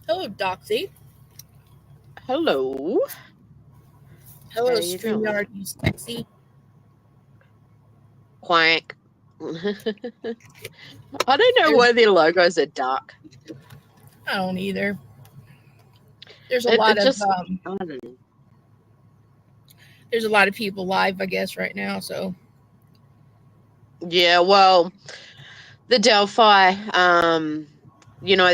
Hello, Doxy. Hello. Hello, StreamYard, you sexy. Quack. I don't know why their logos are dark. I don't either. There's a lot of I don't know. There's a lot of people live, I guess, right now. So yeah, well, the Delphi,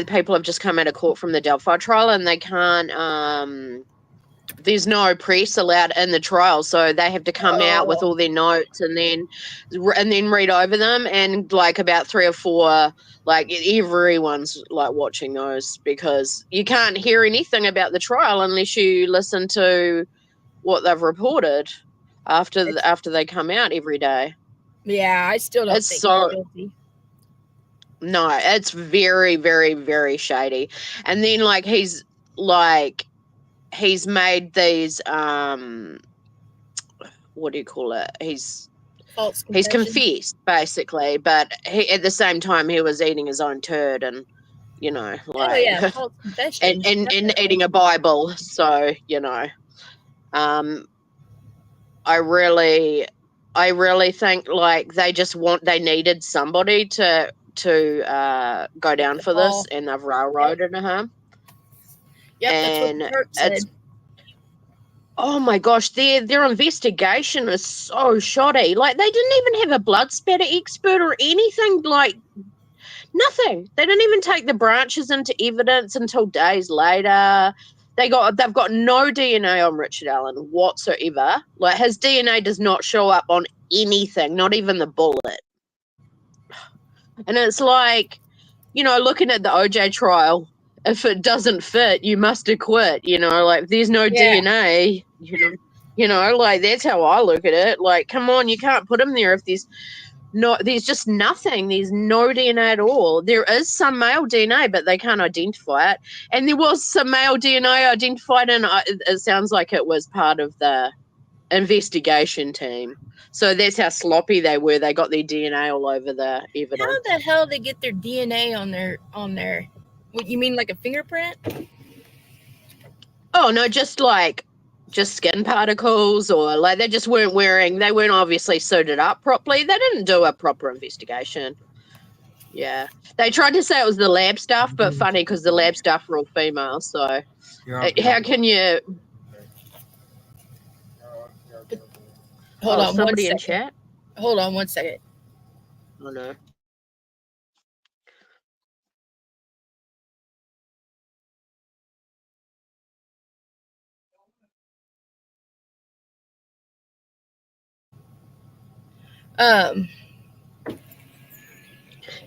people have just come out of court from the Delphi trial, and they can't. There's no press allowed in the trial, so they have to come out with all their notes and then read over them. And like about 3 or 4, like everyone's like watching those because you can't hear anything about the trial unless you listen to what they've reported after they come out every day. Yeah, I still don't think he's guilty. No, it's very, very, very shady. And then he's made these what do you call it? He's confessed basically, but at the same time he was eating his own turd and false confession and eating a Bible. So I really think they needed somebody to go down for this, and they've railroaded him. Yep, that's what the court said. Oh my gosh, their investigation is so shoddy. Like, they didn't even have a blood spatter expert or anything. Like, nothing. They didn't even take the branches into evidence until days later. They've got no DNA on Richard Allen whatsoever. Like, his DNA does not show up on anything, not even the bullet. And it's like, looking at the OJ trial, if it doesn't fit, you must acquit. Like, there's no DNA. Like, that's how I look at it. Like, come on, you can't put him there if there's just nothing. There's no DNA at all. There is some male DNA, but they can't identify it. And there was some male DNA identified, and it sounds like it was part of the investigation team. So that's how sloppy they were. They got their DNA all over the evidence. How the hell they get their DNA on their? What, you mean like a fingerprint? Oh no, just skin particles, or like they just weren't obviously suited up properly. They didn't do a proper investigation. Yeah, they tried to say it was the lab staff, but funny because the lab staff were all female. So how can you? Hold on, somebody in chat. Hold on 1 second. Oh no.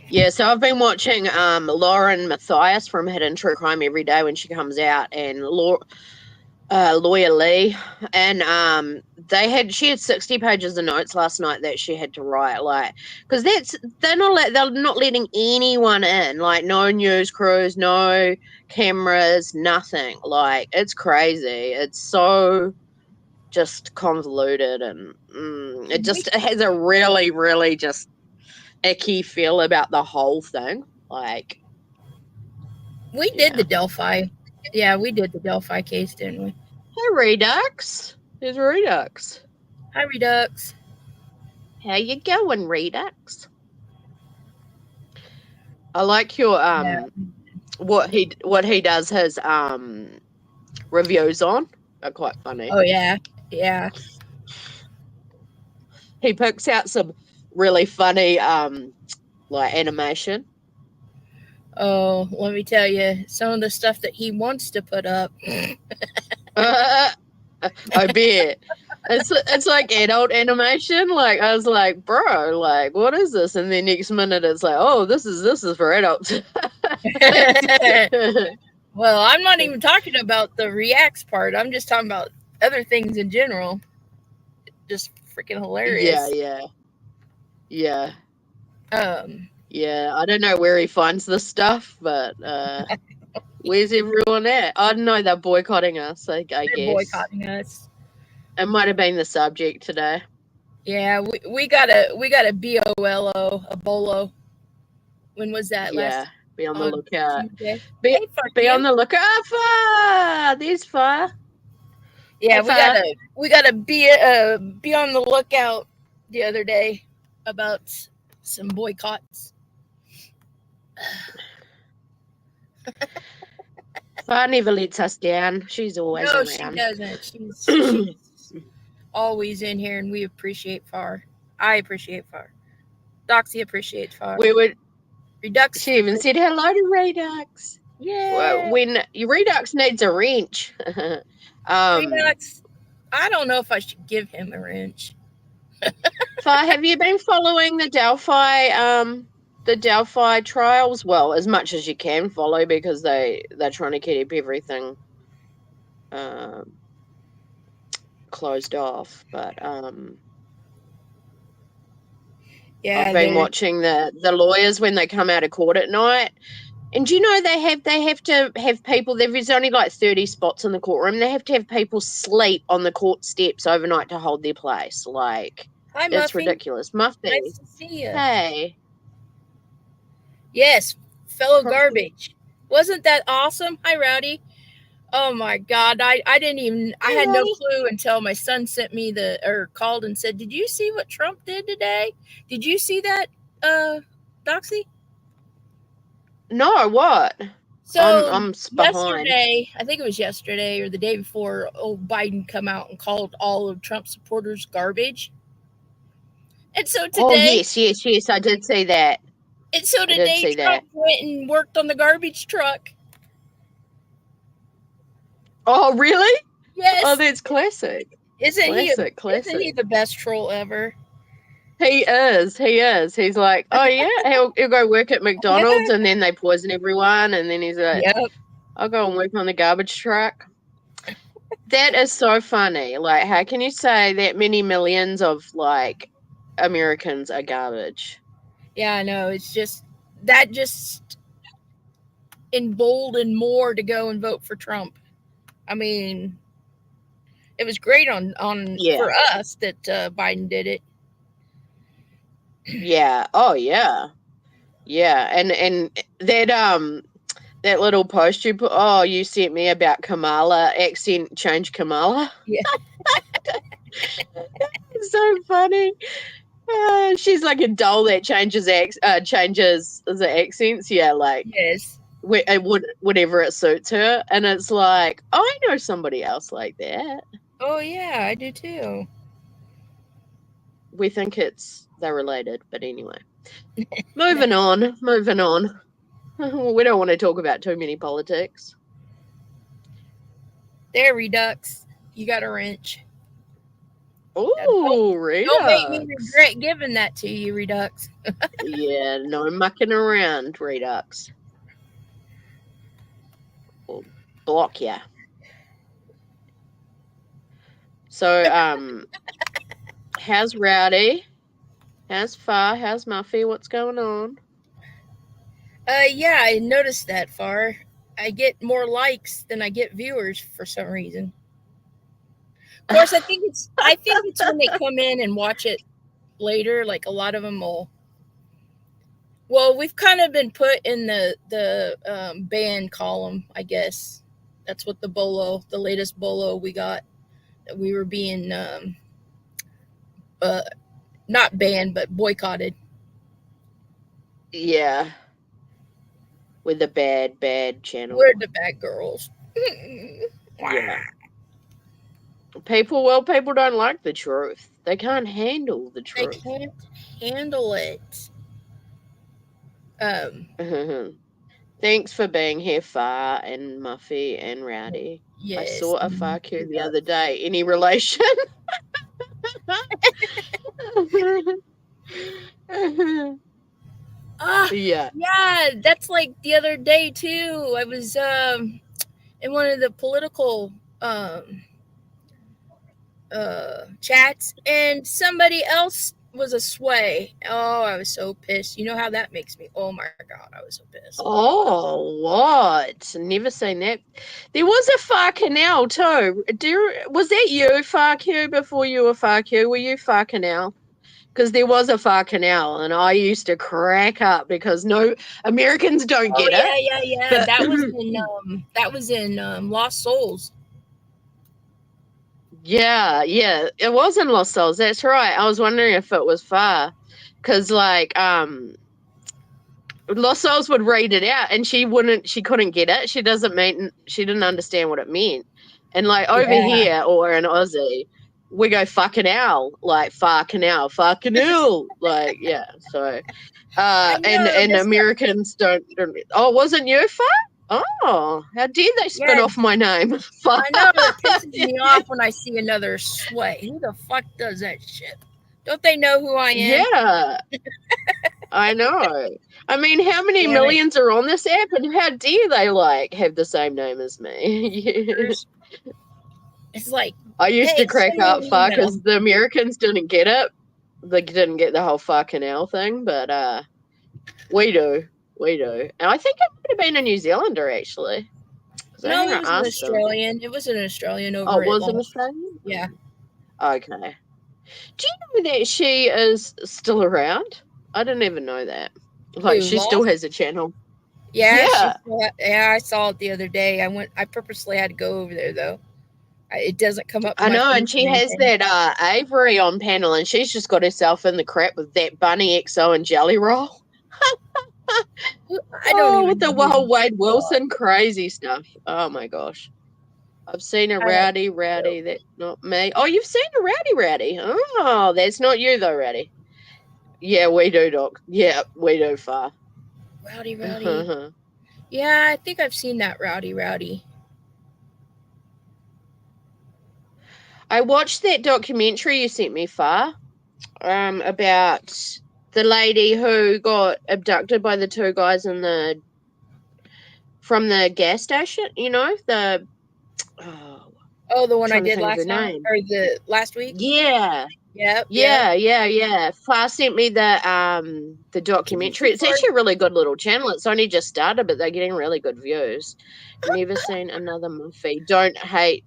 Yeah, so I've been watching Lauren Matthias from Hidden True Crime every day when she comes out, and Lawyer Lee, and she had 60 pages of notes last night that she had to write, like, because they're not letting anyone in, like no news crews, no cameras, nothing. Like, it's crazy. It's so just convoluted, and it has a really, really just icky feel about the whole thing. Like, we did the Delphi. Yeah, we did the Delphi case, didn't we? Hey, Redux. There's Redux. Hi, Redux. How you going, Redux? I like your what he does his reviews on. Are quite funny. Oh yeah. Yeah. He picks out some really funny like animation. Oh, let me tell you, some of the stuff that he wants to put up. I bet. It's like adult animation. Like, I was like, bro, like, what is this? And then next minute it's like, oh, this is for adults. Well, I'm not even talking about the reacts part. I'm just talking about other things in general. Just freaking hilarious. Yeah. Yeah, I don't know where he finds this stuff, but where's everyone at? I don't know, they're boycotting us, I guess. They're boycotting us. It might have been the subject today. Yeah, we got a BOLO, a BOLO. When was that? Be on the lookout. Tuesday. Be on the lookout. Fire! There's fire. Yeah, we gotta be on the lookout the other day about some boycotts. Fire never lets us down. She's always around. She doesn't. She's always in here, and we appreciate Far. I appreciate Far. Doxy appreciates Far. Redux. She even said hello to Redux. Yeah. When Redux needs a wrench. Redux, I don't know if I should give him a wrench. Far, have you been following the Delphi trials? Well, as much as you can follow, because they're trying to keep everything closed off. But yeah, I've been watching the lawyers when they come out of court at night. And you know they have to have people. There's only like 30 spots in the courtroom. They have to have people sleep on the court steps overnight to hold their place. Like, hi, that's Muffy. Ridiculous. Muffy, nice to see you. Hey. Yes, fellow garbage. Wasn't that awesome? Hi, Rowdy. Oh my God, I didn't even. I had no clue until my son sent me called and said, "Did you see what Trump did today? Did you see that, Doxy?" No, what? So I'm yesterday, I think it was yesterday or the day before, old Biden come out and called all of Trump supporters garbage. And so today... Oh, yes, I did see that. And so today Trump went and worked on the garbage truck. Oh, really? Yes. Oh, that's classic. Isn't he the best troll ever? He is. He's like, oh yeah, he'll go work at McDonald's and then they poison everyone, and then he's like, yep. I'll go and work on the garbage truck. That is so funny. Like, how can you say that many millions of like Americans are garbage? Yeah, I know. It's just emboldened more to go and vote for Trump. I mean, it was great for us that Biden did it. Yeah. Oh, yeah. Yeah. And that little post you put, you sent me about Kamala, accent change Kamala. Yeah. It's so funny. She's like a doll that changes the accents. Yeah, like yes, whatever it suits her. And it's like, I know somebody else like that. Oh yeah, I do too. We think they're related, but anyway. Moving on. We don't want to talk about too many politics. There, Redux. You got a wrench. Oh, Redux. Don't make me regret giving that to you, Redux. Yeah, no mucking around, Redux. We'll block ya. So, how's Rowdy? How's Far? How's Muffy? What's going on? Yeah, I noticed that, Far. I get more likes than I get viewers for some reason. Of course, I think it's when they come in and watch it later. Like a lot of them will. Well, we've kind of been put in the ban column, I guess. That's what the latest bolo we got. That we were being not banned, but boycotted. Yeah. With the bad channel. We're the bad girls. Yeah. People don't like the truth. They can't handle the truth. They can't handle it. Thanks for being here, Far and Muffy and Rowdy. Yes. I saw a Far Q the other day. Any relation? Yeah, that's like the other day too. I was in one of the political chats, and somebody else was a sway. Oh, I was so pissed. You know how that makes me. Oh my God, I was so pissed. Oh, what? Never seen that. There was a Far Canal too. Was that you, Far Q, before you were Far Q? Were you Far Canal? because there was a far canal, and I used to crack up because no Americans don't get it. Yeah. But That was in Lost Souls. yeah, it was in Lost Souls. That's right. I was wondering if it was far, because like Lost Souls would read it out, and she couldn't get it. She didn't understand what it meant. And like over Yeah. here or in Aussie, we go fucking hell, like fucking hell, like yeah. So I know, and that's Americans don't. Oh, wasn't you far? Oh, how dare they spin yeah. off my name? I know that pisses me off when I see another sway. Who the fuck does that shit? Don't they know who I am? Yeah, I know. I mean, how many Damn it. millions are on this app, and how dare they like have the same name as me? It's like I used hey, to crack send me up an far email. because the Americans didn't get it. They didn't get the whole fucking hell thing, but we do. And I think it would have been a New Zealander actually. No, it was an Australian. It was an Australian over Oh, at was it Lost. Australian? Yeah. Okay. Do you know that she is still around? I didn't even know that. Like, Who, she still Lost? has a channel. Yeah, Yeah. I saw it the other day. I purposely had to go over there though. It doesn't come up. I In my know, and feed she or has anything. that Avery on panel, and she's just got herself in the crap with that Bunny XO and Jelly Roll. I don't even with the know who whole these Wade people are. Wilson crazy stuff. Oh my gosh. I've seen a rowdy. That's not me. Oh, you've seen a rowdy. Oh, that's not you though, Rowdy. Yeah, we do, Doc. Yeah, we do, far. Rowdy. Yeah, I think I've seen that Rowdy. I watched that documentary you sent me, far, about the lady who got abducted by the two guys from the gas station. You know the. Oh, the one I Trying to did think of her last time name. or the last week? Yeah. Yep. Yeah. Far sent me the documentary. It's actually a really good little channel. It's only just started, but they're getting really good views. Never seen another Muffy. Don't hate.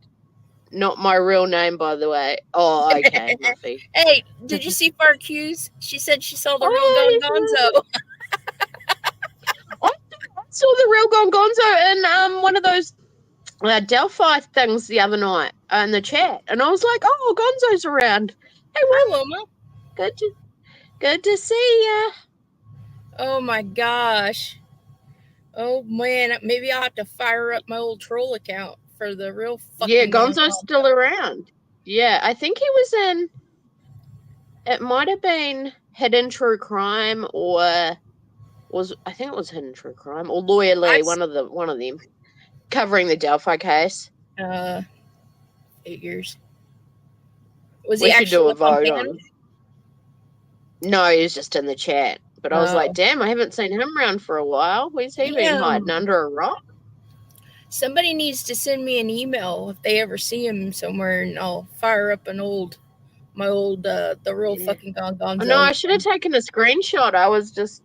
Not my real name, by the way. Oh, okay, Muffy. Hey, did you see Far Q's? She said she saw the real Oh, Gongonzo. I saw the real Gongonzo in one of those Delphi things the other night in the chat, and I was like, "Oh, Gonzo's around. Hey, Hi, Will. Wilma. Good to see ya." Oh my gosh. Oh man, maybe I'll have to fire up my old troll account for the real fucking Yeah, Gonzo's still around. Yeah, I think he was in. It might have been Hidden True Crime, or I think it was Hidden True Crime, or Lawyer Lee, one of them, covering the Delphi case. Figures. Was We he should do actually a vote on? No, he was just in the chat. But I was like, damn, I haven't seen him around for a while. Where's he been hiding under a rock? Somebody needs to send me an email if they ever see him somewhere, and I'll fire up the real fucking Gongonzo. No, I should have taken a screenshot. I was just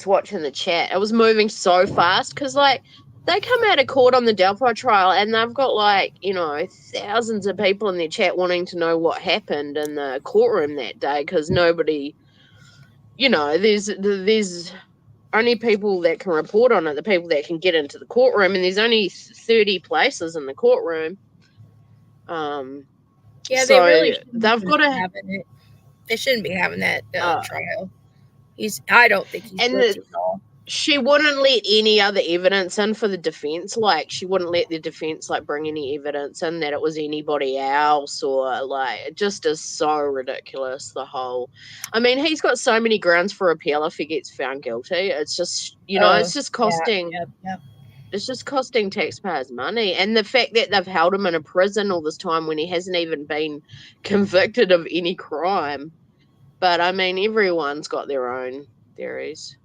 watching the chat. It was moving so fast because, like, they come out of court on the Delphi trial and they've got, like, you know, thousands of people in their chat wanting to know what happened in the courtroom that day because nobody, you know, there's only people that can report on it, the people that can get into the courtroom, and there's only 30 places in the courtroom. Yeah, so they really they've got to. They shouldn't be having that trial. I don't think he's guilty at all. She wouldn't let any other evidence in for the defense. Like, she wouldn't let the defense, like, bring any evidence in that it was anybody else, or, like, it just is so ridiculous, the whole. I mean, he's got so many grounds for appeal if he gets found guilty. It's just, it's just costing. Yep. It's just costing taxpayers money. And the fact that they've held him in a prison all this time when he hasn't even been convicted of any crime. But, I mean, everyone's got their own theories.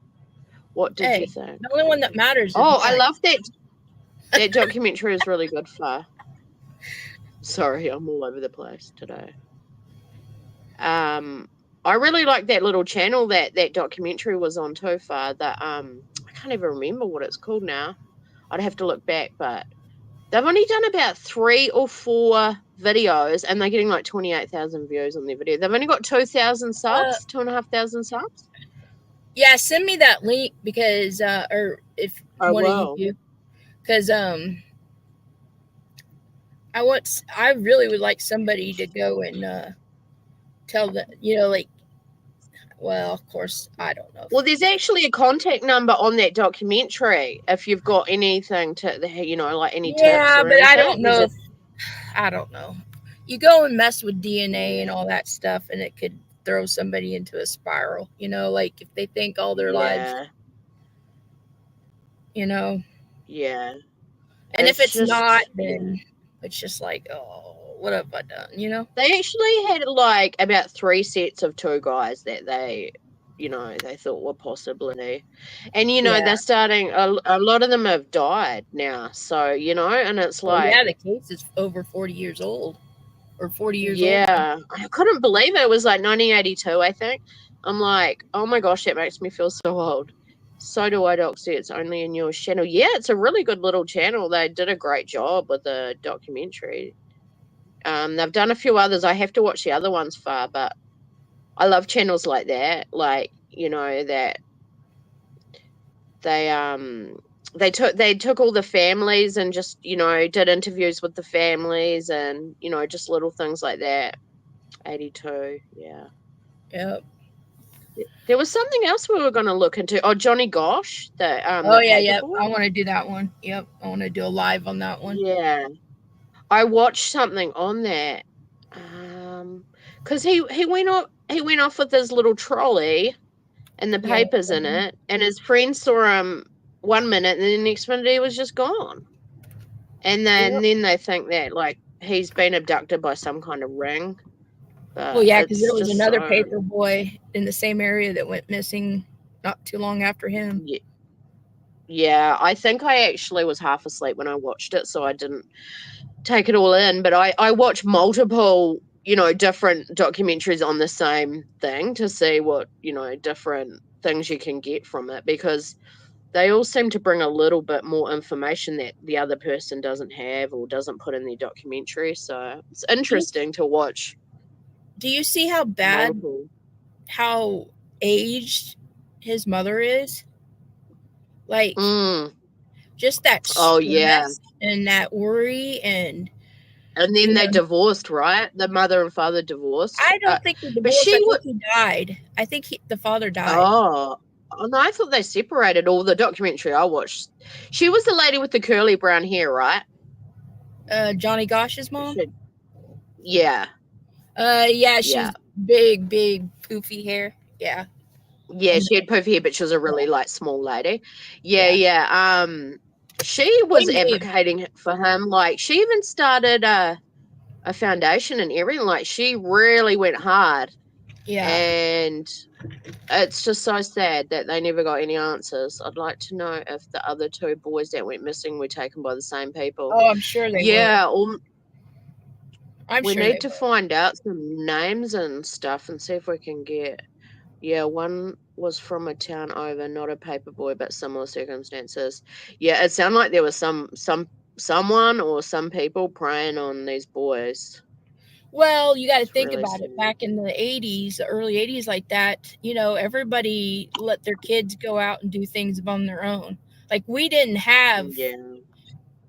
What did you think? The only one that matters is I love that. That documentary is really good, Far. Sorry, I'm all over the place today. I really like that little channel that documentary was on too, Far. That I can't even remember what it's called now. I'd have to look back, but They've only done about 3 or 4 videos, and they're getting like 28,000 views on their video. They've only got 2,000 subs, 2,500 subs. Yeah, send me that link because, or if Oh, one of wow. you, because I really would like somebody to go and tell the, like, well, of course, I don't know. Well, there's actually a contact number on that documentary if you've got anything to, like any tips Yeah, or but I anything. don't know if, I don't know. You go and mess with DNA and Yeah, all that stuff, and it could throw somebody into a spiral, like if they think all their lives, yeah, you know. yeah. And if It's it's not, just, yeah. then it's just like, oh, what have I done? They actually had like about 3 sets of 2 guys that they thought were possibility. And, Yeah. they're starting, a lot of them have died now. So, and it's Well, yeah, like, the case is over 40 years old or 40 years old now. yeah, I couldn't believe it. It was like 1982, I think. I'm like, oh my gosh, that makes me feel so old. So do I, Doxy. It's only a news channel. Yeah, it's a really good little channel. They did a great job with the documentary. They've done a few others. I have to watch the other ones far, but I love channels like that. Like, that they took all the families and just, did interviews with the families and, just little things like that. 82, yeah. Yep. There was something else we were going to look into. Oh, Johnny Gosh, Oh, the yeah, paper yep. boy. I want to do that one. Yep. I want to do a live on that one. Yeah, I watched something on that. Because he went off with his little trolley and the Yeah. papers in it, and his friend saw him 1 minute, and then the next minute he was just gone. And then Yep. then they think that like he's been abducted by some kind of ring, Well, but yeah, because there it's was just another so. paper boy in the same area that went missing not too long after him. Yeah, I think I actually was half asleep when I watched it, so I didn't take it all in. But I watched multiple, different documentaries on the same thing to see what, different things you can get from it, because they all seem to bring a little bit more information that the other person doesn't have or doesn't put in their documentary. So it's Do you, interesting to watch do you see how bad, multiple. how aged his mother is? Like, Mm. just that Oh, yeah. stress and that worry and, And then you they know, divorced, right? The mother and father divorced. I don't think he But divorced. she I think would. he died. I think the father died. Oh, no, I thought they separated. All the documentary I watched. She was the lady with the curly brown hair, right? Johnny Gosh's mom. She, yeah, Yeah, yeah. she's big, big, poofy hair. Yeah, Yeah, and she had poofy hair, but she was a really like small lady. Yeah, yeah, yeah. She was same name. advocating for him. Like, she even started a foundation and everything. Like, she really went hard, Yeah. and it's just so sad that they never got any answers. I'd like to know if the other 2 boys that went missing were taken by the same people. Oh, I'm sure they were. Yeah, I'm we sure they need to were. find out some names and stuff and see if we can get. Yeah, one was from a town over, not a paper boy, but similar circumstances. Yeah, it sounded like there was someone or some people preying on these boys. Well, you got to It's think really about it. sad. Back in the 80s, the early 80s, like that, everybody let their kids go out and do things on their own. Like, we didn't have Yeah.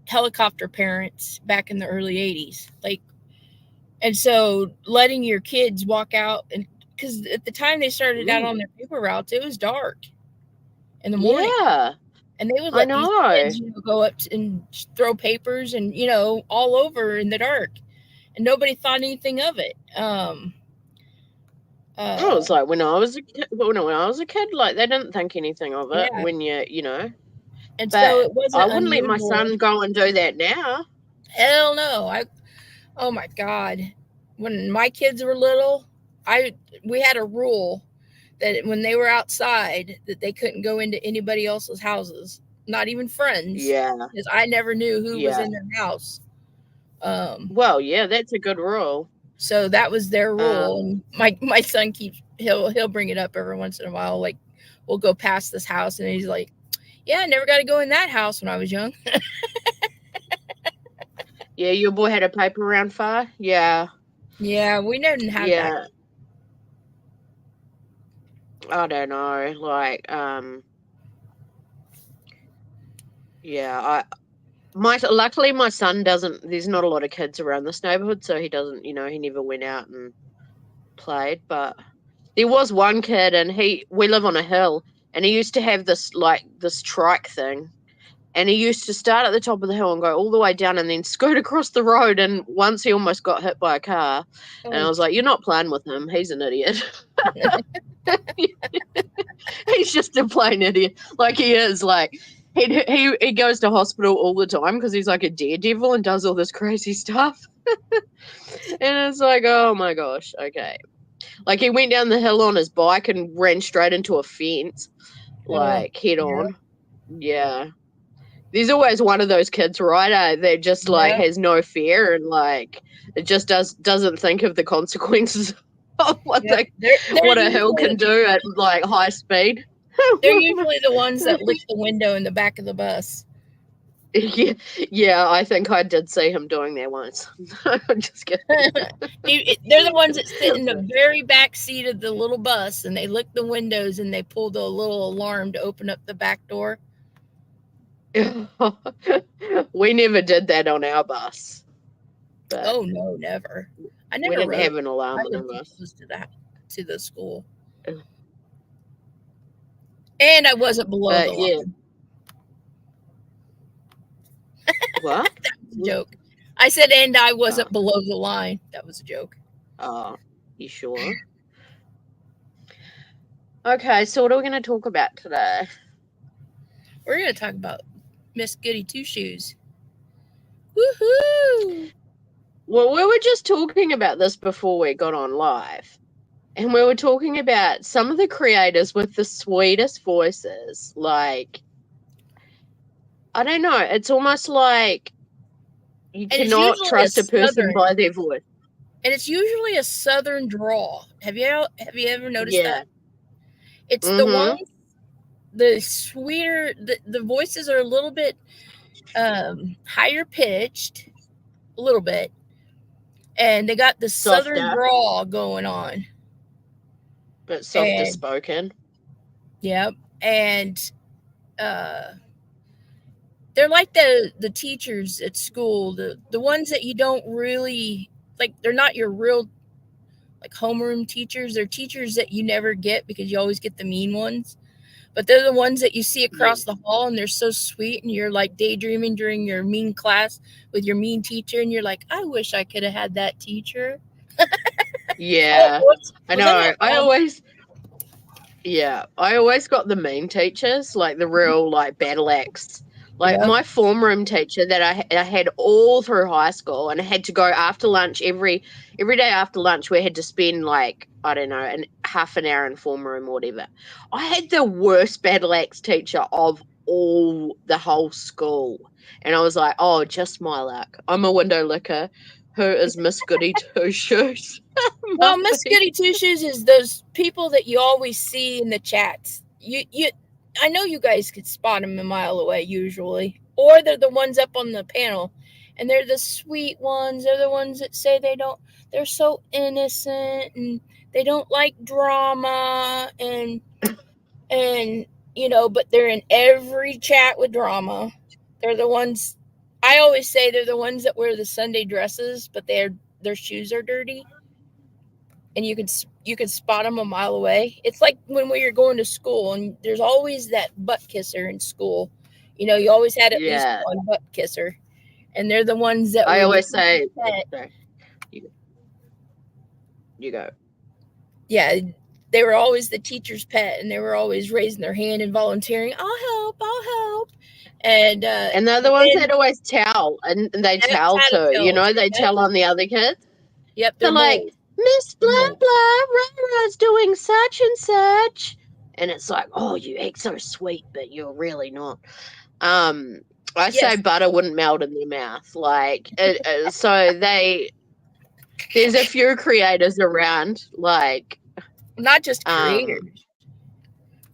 helicopter parents back in the early 80s. Like, and so letting your kids walk out, and because at the time they started out on Mm. their paper routes, it was dark in the morning. Yeah, And they would I let these know. kids, go up and throw papers and, all over in the dark. And nobody thought anything of it. I Uh, was like, when I was a kid, when I was a kid, like they didn't think anything of it yeah. when you. And so But it I wasn't wouldn't let my unusual. son go and do that now. Hell no. Oh my God. When my kids were little, we had a rule that when they were outside, that they couldn't go into anybody else's houses, not even friends, Yeah, because I never knew who was yeah. in their house. Um, Well, yeah, that's a good rule. so that was their rule. Um, And my son he'll bring it up every once in a while. Like, we'll go past this house and he's like, "Yeah, I never got to go in that house when I was young." Yeah, your boy had a paper round far? Yeah. Yeah, we didn't have that. Yeah. I don't know. Like, yeah, luckily my son doesn't, there's not a lot of kids around this neighborhood, so he doesn't, he never went out and played. But there was one kid, and we live on a hill, and he used to have this trike thing, and he used to start at the top of the hill and go all the way down and then scoot across the road, and once he almost got hit by a car, and I Oh, was like, you're not playing with him, he's an idiot. He's just a plain idiot. Like, he is. Like, he goes to hospital all the time because he's like a daredevil and does all this crazy stuff. And it's like, oh my gosh, okay. Like, he went down the hill on his bike and ran straight into a fence, like, head on. Yeah. There's always one of those kids, right? That just like has no fear and like it just doesn't think of the consequences of what what a hill can do at like high speed. They're usually the ones that lick the window in the back of the bus. Yeah, I think I did see him doing that once. I'm just kidding. They're the ones that sit in the very back seat of the little bus, and they lick the windows and they pull the little alarm to open up the back door. We never did that on our bus. Oh no, never. I never we didn't have an alarm on our bus. To the school. And I wasn't below the line. What? That was a joke. I said, and I wasn't below the line. That was a joke. Oh, you sure? Okay, so what are we going to talk about today? We're going to talk about Miss Goody Two Shoes. Woohoo! Well, we were just talking about this before we got on live. And we were talking about some of the creators with the sweetest voices. Like, I don't know. It's almost like you cannot trust a person by their voice. And it's usually a southern drawl. Have you ever noticed that? It's the ones, the sweeter, the voices are a little bit higher pitched, a little bit, and they got the southern drawl going on. But softer spoken. Yep. And they're like the teachers at school, the ones that you don't really like. They're not your real like homeroom teachers. They're teachers that you never get because you always get the mean ones. But they're the ones that you see across the hall, and they're so sweet, and you're like daydreaming during your mean class with your mean teacher, and you're like, I wish I could have had that teacher. Yeah. I know. I always got the mean teachers, like the real like battle axe. Like my form room teacher that I had all through high school, and I had to go after lunch every day after lunch. We had to spend like, I don't know, half an hour in form room or whatever. I had the worst battle axe teacher of the whole school, and I was like, oh, just my luck. I'm a window licker. Who is Miss Goody Two Shoes? Well, Miss Goody Two Shoes is those people that you always see in the chats. I know you guys could spot them a mile away usually, or they're the ones up on the panel, and they're the sweet ones. They're the ones that say they're so innocent and they don't like drama and but they're in every chat with drama. They're the ones. I always say they're the ones that wear the Sunday dresses, but their shoes are dirty, and you could spot them a mile away. It's like when we were going to school, and there's always that butt kisser in school. You always had at least one butt kisser, and they're the ones that I always say. Sorry. You go. Yeah, they were always the teacher's pet, and they were always raising their hand and volunteering. I'll help. And they're the ones that always tell, and they tell too. They tell on the other kids. Yep, they're like, Miss blah blah, Rara's doing such and such, and it's like, oh, you act so sweet, but you're really not. I say butter wouldn't melt in their mouth, like so there's a few creators around, like not just creators.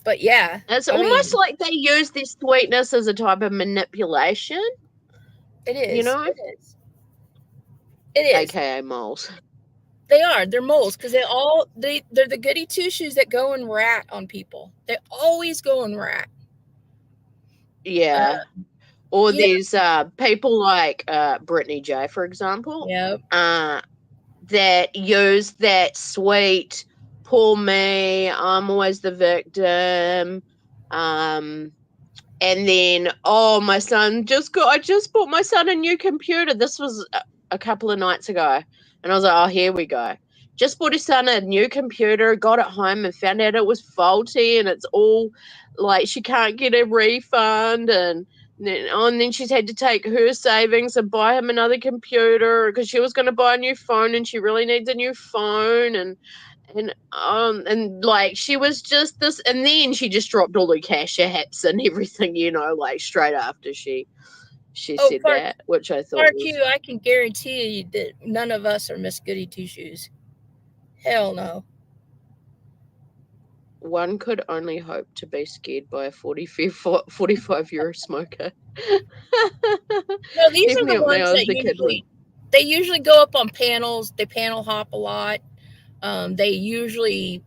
But yeah. It's almost like they use this sweetness as a type of manipulation. It is. It is. It is. aka moles. They are. They're moles because they're the goody two shoes that go and rat on people. They always go and rat. Yeah. Or Yeah. there's people like Brittany J, for example, Yep. that use that sweet, poor me, I'm always the victim. And then, my son I just bought my son a new computer. This was a couple of nights ago. And I was like, oh, here we go. Just bought his son a new computer, got it home and found out it was faulty and it's all like she can't get a refund. And then she's had to take her savings and buy him another computer because she was going to buy a new phone and she really needs a new phone. And like she was just this, and then she just dropped all the cash apps and everything, like straight after she said that, which I thought was... I can guarantee you that none of us are Miss Goody Two Shoes. Hell no. One could only hope to be scared by a 45-year smoker. No, these are the ones that they usually go up on panels. They panel hop a lot. They usually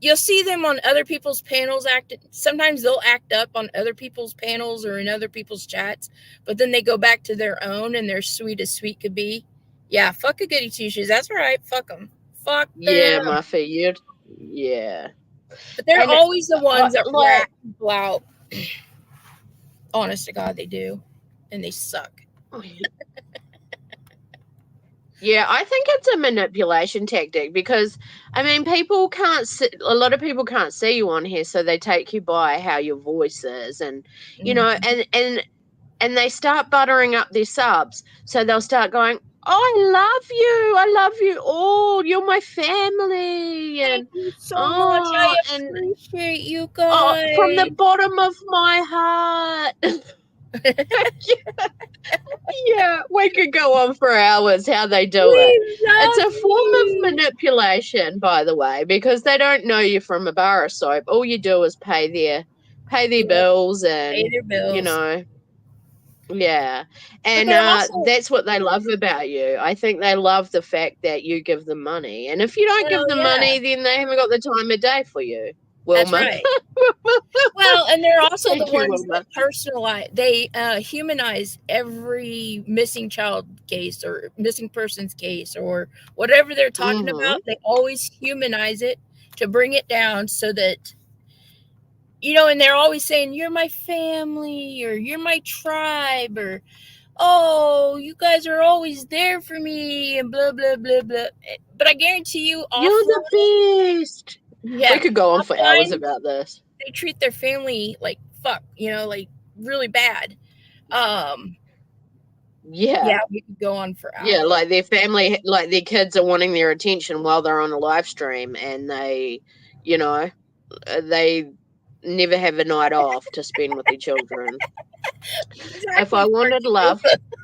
you'll see them on other people's panels sometimes they'll act up on other people's panels or in other people's chats, but then they go back to their own and they're sweet as sweet could be. Yeah, fuck a goody two shoes. That's right. Fuck them. Fuck them. Yeah, Muffy, yeah. But they're always the ones that rat people out. Honest to God, they do. And they suck. Yeah, I think it's a manipulation tactic because, I mean, a lot of people can't see you on here, so they take you by how your voice is and, and they start buttering up their subs. So they'll start going, oh, I love you all. You're my family. And, thank you so much. I appreciate you guys. Oh, from the bottom of my heart. Yeah, we could go on for hours how they do it. It's a form of manipulation, by the way, because they don't know you from a bar of soap. All you do is pay their bills and pay their bills. Yeah. And that's what they love about you. I think they love the fact that you give them money. And if you don't give them money, then they haven't got the time of day for you. Wilma. That's right. Well, and they're also the ones that personalize. They humanize every missing child case or missing persons case or whatever they're talking about. They always humanize it to bring it down so that, and they're always saying, you're my family or you're my tribe or, oh, you guys are always there for me and blah, blah, blah, blah. But I guarantee you, you're the best. Yeah, we could go on for hours about this. They treat their family like fuck, like really bad. Yeah, we could go on for hours. Yeah, like their family, like their kids are wanting their attention while they're on a live stream, and they, they never have a night off to spend with their children. Exactly. If I wanted love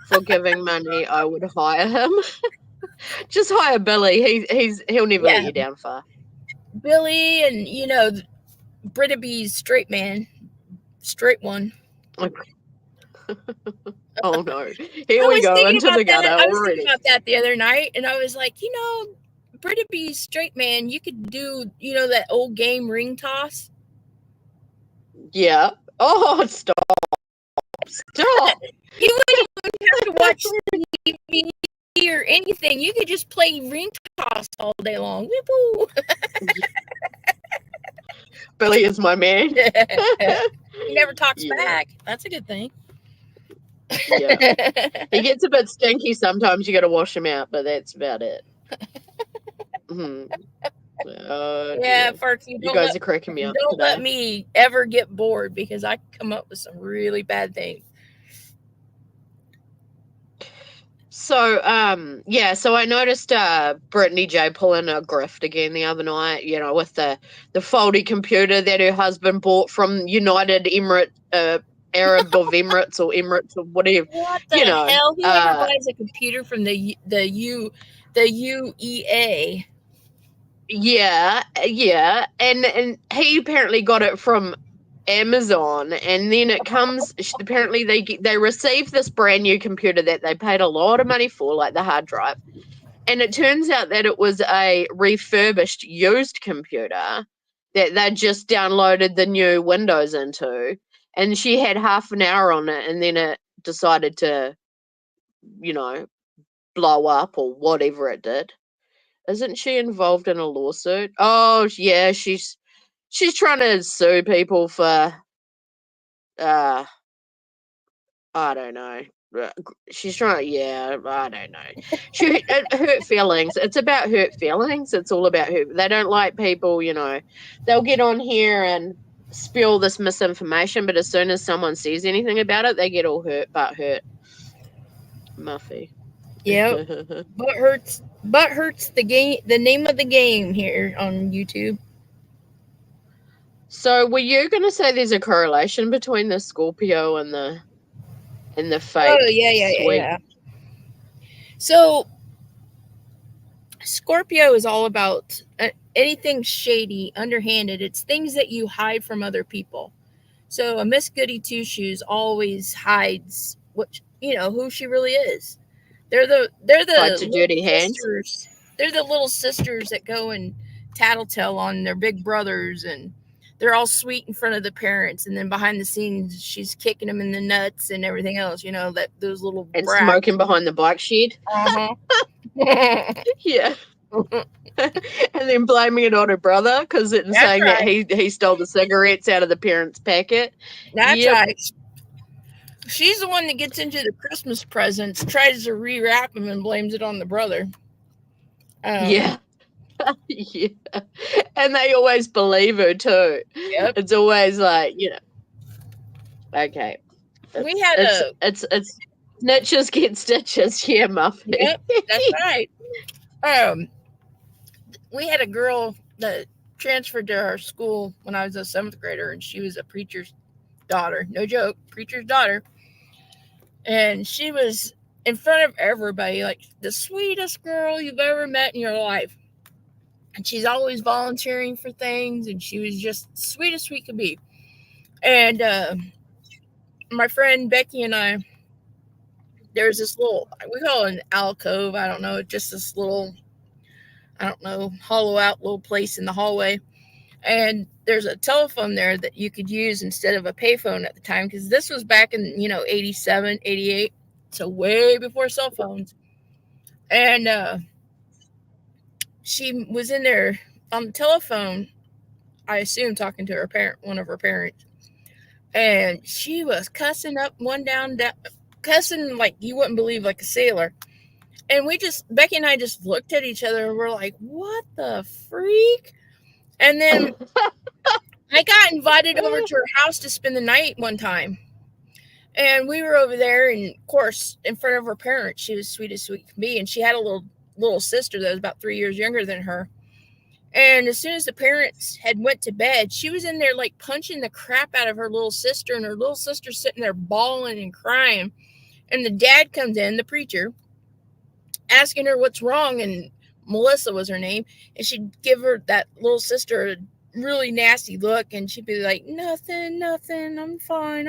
for giving money, I would hire him. Just hire Billy. He'll never let you down far. Billy and Brittaby's straight one. Oh no! Here we go into the gutter already. I was thinking about that the other night, and I was like, Brittaby's straight man. You could do, that old game ring toss. Yeah. Oh, stop! You wouldn't even have to watch TV or anything. You could just play ring toss all day long. Woo-hoo. Billy is my man. He never talks back. That's a good thing. Yeah. He gets a bit stinky sometimes. You got to wash him out, but that's about it. Yeah, Farty, you guys are cracking me up. Don't let me ever get bored because I come up with some really bad things. So, so I noticed Brittany J pulling a grift again the other night, with the faulty computer that her husband bought from United Arab of Emirates or Emirates or whatever. What the hell? Whoever buys a computer from the UEA? Yeah, and he apparently got it from Amazon, and then it comes. Apparently, they receive this brand new computer that they paid a lot of money for, like the hard drive, and it turns out that it was a refurbished, used computer that they just downloaded the new Windows into, and she had half an hour on it, and then it decided to, blow up or whatever it did. Isn't she involved in a lawsuit? Oh yeah, she's trying to sue people for I don't know. She's trying. Yeah, I don't know. Hurt feelings. It's about hurt feelings. It's all about hurt. They don't like people. They'll get on here and spill this misinformation, but as soon as someone says anything about it, they get all hurt. Muffy. Yep. Butt hurts the game. The name of the game here on YouTube. So, were you going to say there's a correlation between the Scorpio and the fake? Oh yeah. So, Scorpio is all about anything shady, underhanded. It's things that you hide from other people. So, a Miss Goody Two Shoes always hides who she really is. They're the dirty hands. sisters. They're the little sisters that go and tattletale on their big brothers, and they're all sweet in front of the parents, and then behind the scenes, she's kicking them in the nuts and everything else. That those little and brats. Smoking behind the bike shed. Yeah. And then blaming it on her brother because it's saying that he stole the cigarettes out of the parents' packet. That's right. She's the one that gets into the Christmas presents, tries to rewrap them, and blames it on the brother. Yeah. Yeah. And they always believe her too. Yep. It's always like, okay. We had it's snitches get stitches. Yeah, Muffy. Yep, that's right. We had a girl that transferred to our school when I was a 7th grader, and she was a preacher's daughter. No joke, preacher's daughter. And she was in front of everybody like the sweetest girl you've ever met in your life. And she's always volunteering for things, and she was just sweet as sweet could be. And my friend Becky and I, there's this little, we call it an alcove, I don't know, just this little, hollow out little place in the hallway. And there's a telephone there that you could use instead of a payphone at the time, because this was back in, 87, 88, so way before cell phones. And she was in there on the telephone, I assume talking to her parent, one of her parents. And she was cussing up one down, cussing like you wouldn't believe, like a sailor. And Becky and I just looked at each other and we're like, what the freak? And then I got invited over to her house to spend the night one time. And we were over there, and of course, in front of her parents, she was sweet as sweet can be. And she had a little sister that was about 3 years younger than her. And as soon as the parents had went to bed, she was in there like punching the crap out of her little sister, and her little sister sitting there bawling and crying. And the dad comes in, the preacher, asking her what's wrong, and Melissa was her name, and she'd give her that little sister a really nasty look, and she'd be like, nothing, I'm fine.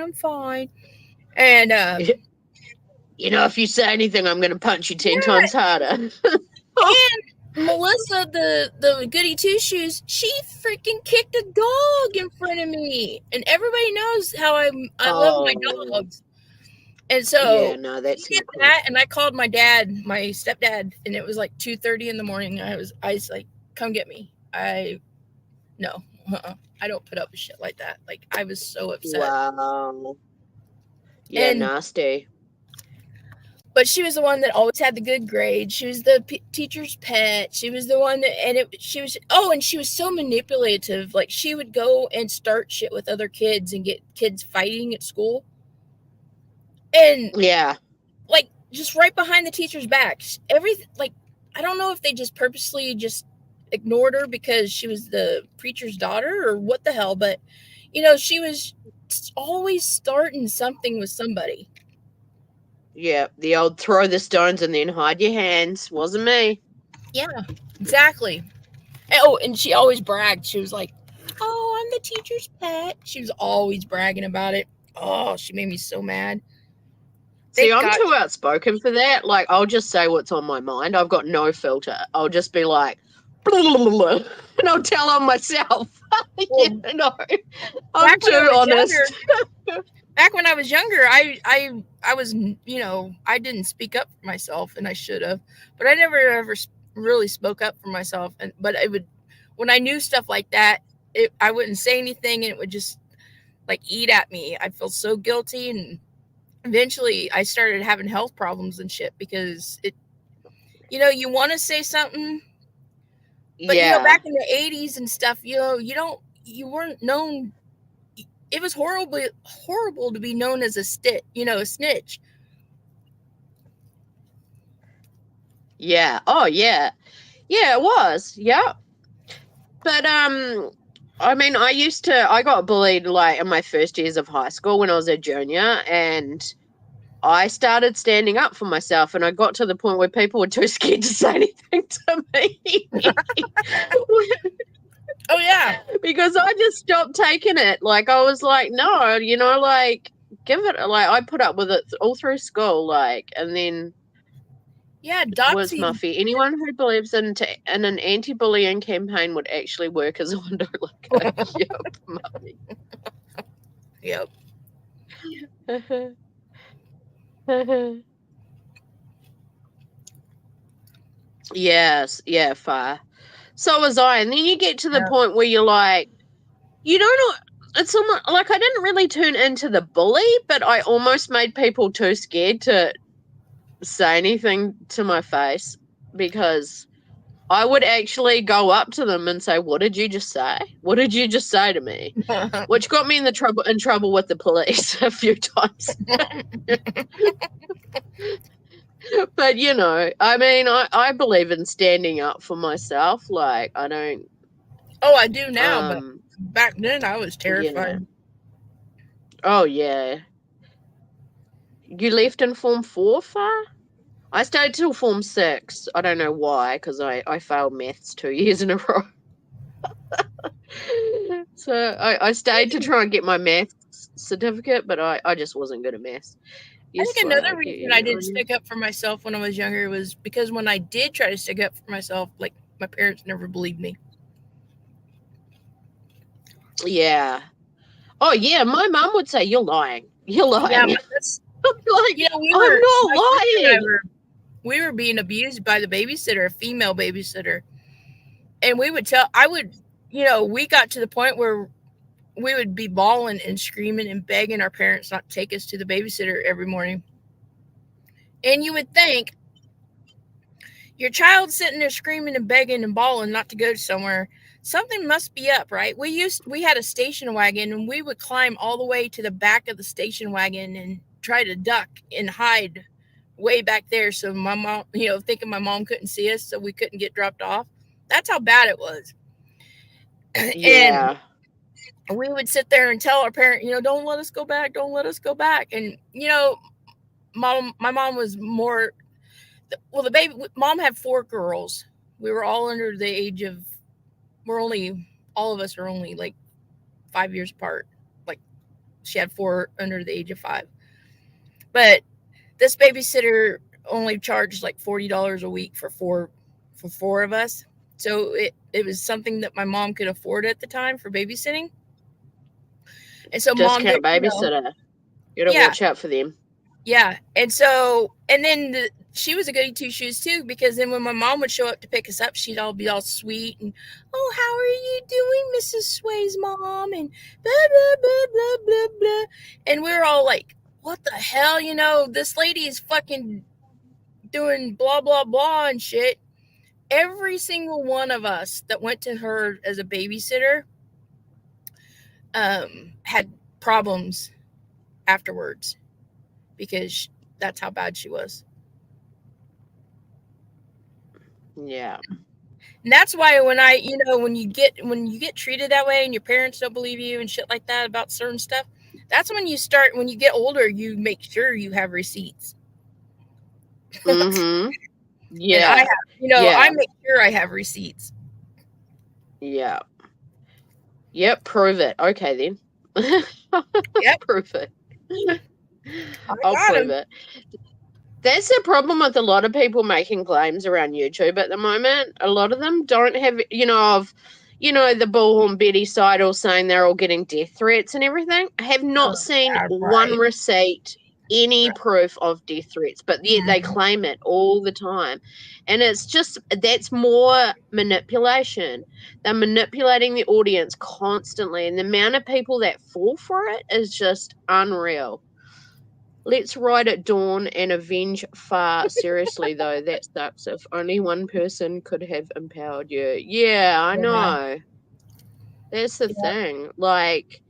And if you say anything, I'm gonna punch you 10 times harder. And Melissa, the goody two shoes, she freaking kicked a dog in front of me, and everybody knows how I love my dogs. And so that's did that, and I called my dad, my stepdad, and it was like 2:30 in the morning. I was like, come get me. I don't put up with shit like that. Like, I was so upset. Wow. Yeah, nasty. But she was the one that always had the good grades. She was the teacher's pet. She was the one that, she was so manipulative. Like, she would go and start shit with other kids and get kids fighting at school. And like, just right behind the teacher's back. I don't know if they just purposely just ignored her because she was the preacher's daughter or what the hell, but she was always starting something with somebody. Yeah, the old throw the stones and then hide your hands. Wasn't me. Yeah, exactly. Oh, and she always bragged. She was like, oh, I'm the teacher's pet. She was always bragging about it. Oh, she made me so mad. See, Thank I'm God. too outspoken for that. Like, I'll just say what's on my mind. I've got no filter. I'll just be like, and I'll tell on myself. Well, I'm too honest. back when I was younger, I was, I didn't speak up for myself, and I should have, but I never ever really spoke up for myself. And but it would, when I knew stuff like that, I wouldn't say anything, and it would just like eat at me. I feel so guilty, and eventually I started having health problems and shit because you want to say something, but Yeah, back in the 80s and stuff, you weren't known. It was horrible to be known as a snitch. yeah. Oh, yeah. Yeah, it was. Yeah. But I mean, I got bullied like in my first years of high school when I was a junior, and I started standing up for myself, and I got to the point where people were too scared to say anything to me. Oh yeah, Because I just stopped taking it. Like, I was like, no, like, give it. Like, I put up with it all through school, like, and then yeah. was Doxy. Muffy. Anyone who believes in an anti-bullying campaign would actually work as a window licker. Yep, Yep. Muffy. Yes, yeah, far. So was I. And then you get to the Yeah. point where you're like, you don't know. It's almost like I didn't really turn into the bully, but I almost made people too scared to say anything to my face because I would actually go up to them and say, "What did you just say? What did you just say to me?" Which got me in trouble with the police a few times. But I mean, I believe in standing up for myself. Like, I don't Oh, I do now, but um back then I was you know. terrified. Oh yeah. You left in Form 4, Far? I stayed till Form 6. I don't know why, because I failed maths 2 years in a row. So I stayed to try and get my maths certificate, but I just wasn't good at maths. I You think another slag. reason I didn't stick up for myself when I was younger was because when I did try to stick up for myself, like my parents never believed me. Yeah. Oh, yeah, my mum would say, "You're lying. You're Yeah, lying." that's I'm like, my "I'm not sister and I lying." we were being abused by the babysitter, a female babysitter, and we got to the point where we would be bawling and screaming and begging our parents not to take us to the babysitter every morning. And you would think your child sitting there screaming and begging and bawling not to go somewhere, something must be up, right? We had a station wagon, and we would climb all the way to the back of the station wagon and try to duck and hide way back there, so my mom, thinking my mom couldn't see us, so we couldn't get dropped off. That's how bad it was. And Yeah. we would sit there and tell our parent, don't let us go back, don't let us go back. And my mom was more, well, the baby mom had 4 girls. We were all under the age of, we're only, all of us are only like 5 years apart. Like, she had 4 under the age of 5. But this babysitter only charged like $40 a week for 4 of us. So it was something that my mom could afford at the time for babysitting. And so mom did, Discount babysitter. You gotta yeah, watch out for them. yeah. And then she was a goody two shoes too, because then when my mom would show up to pick us up, she'd all be all sweet and, "Oh, how are you doing, Mrs. Sway's mom?" and blah blah blah blah blah blah. And we were all like, "What the hell? This lady is fucking doing blah blah blah and shit." Every single one of us that went to her as a babysitter had problems afterwards because that's how bad she was. Yeah. And that's why when you get treated that way and your parents don't believe you and shit like that about certain stuff, that's when you get older, you make sure you have receipts. Mm-hmm. And I Yeah. have, Yeah. I make sure I have receipts. Yeah. Yep, prove it. Okay, then. Yep, Prove it. I I'll got prove him. it. That's the problem with a lot of people making claims around YouTube at the moment. A lot of them don't have, the Bullhorn Betty side all saying they're all getting death threats and everything. I have Oh, not seen yeah, one right. receipt, any proof of death threats, but yet they Mhm. claim it all the time. And that's more manipulation. They're manipulating the audience constantly, and the amount of people that fall for it is just unreal. Let's ride at dawn and avenge far. Seriously, though, that sucks. If only one person could have empowered you. Yeah, I Yeah, know. That's the yeah, thing. Like,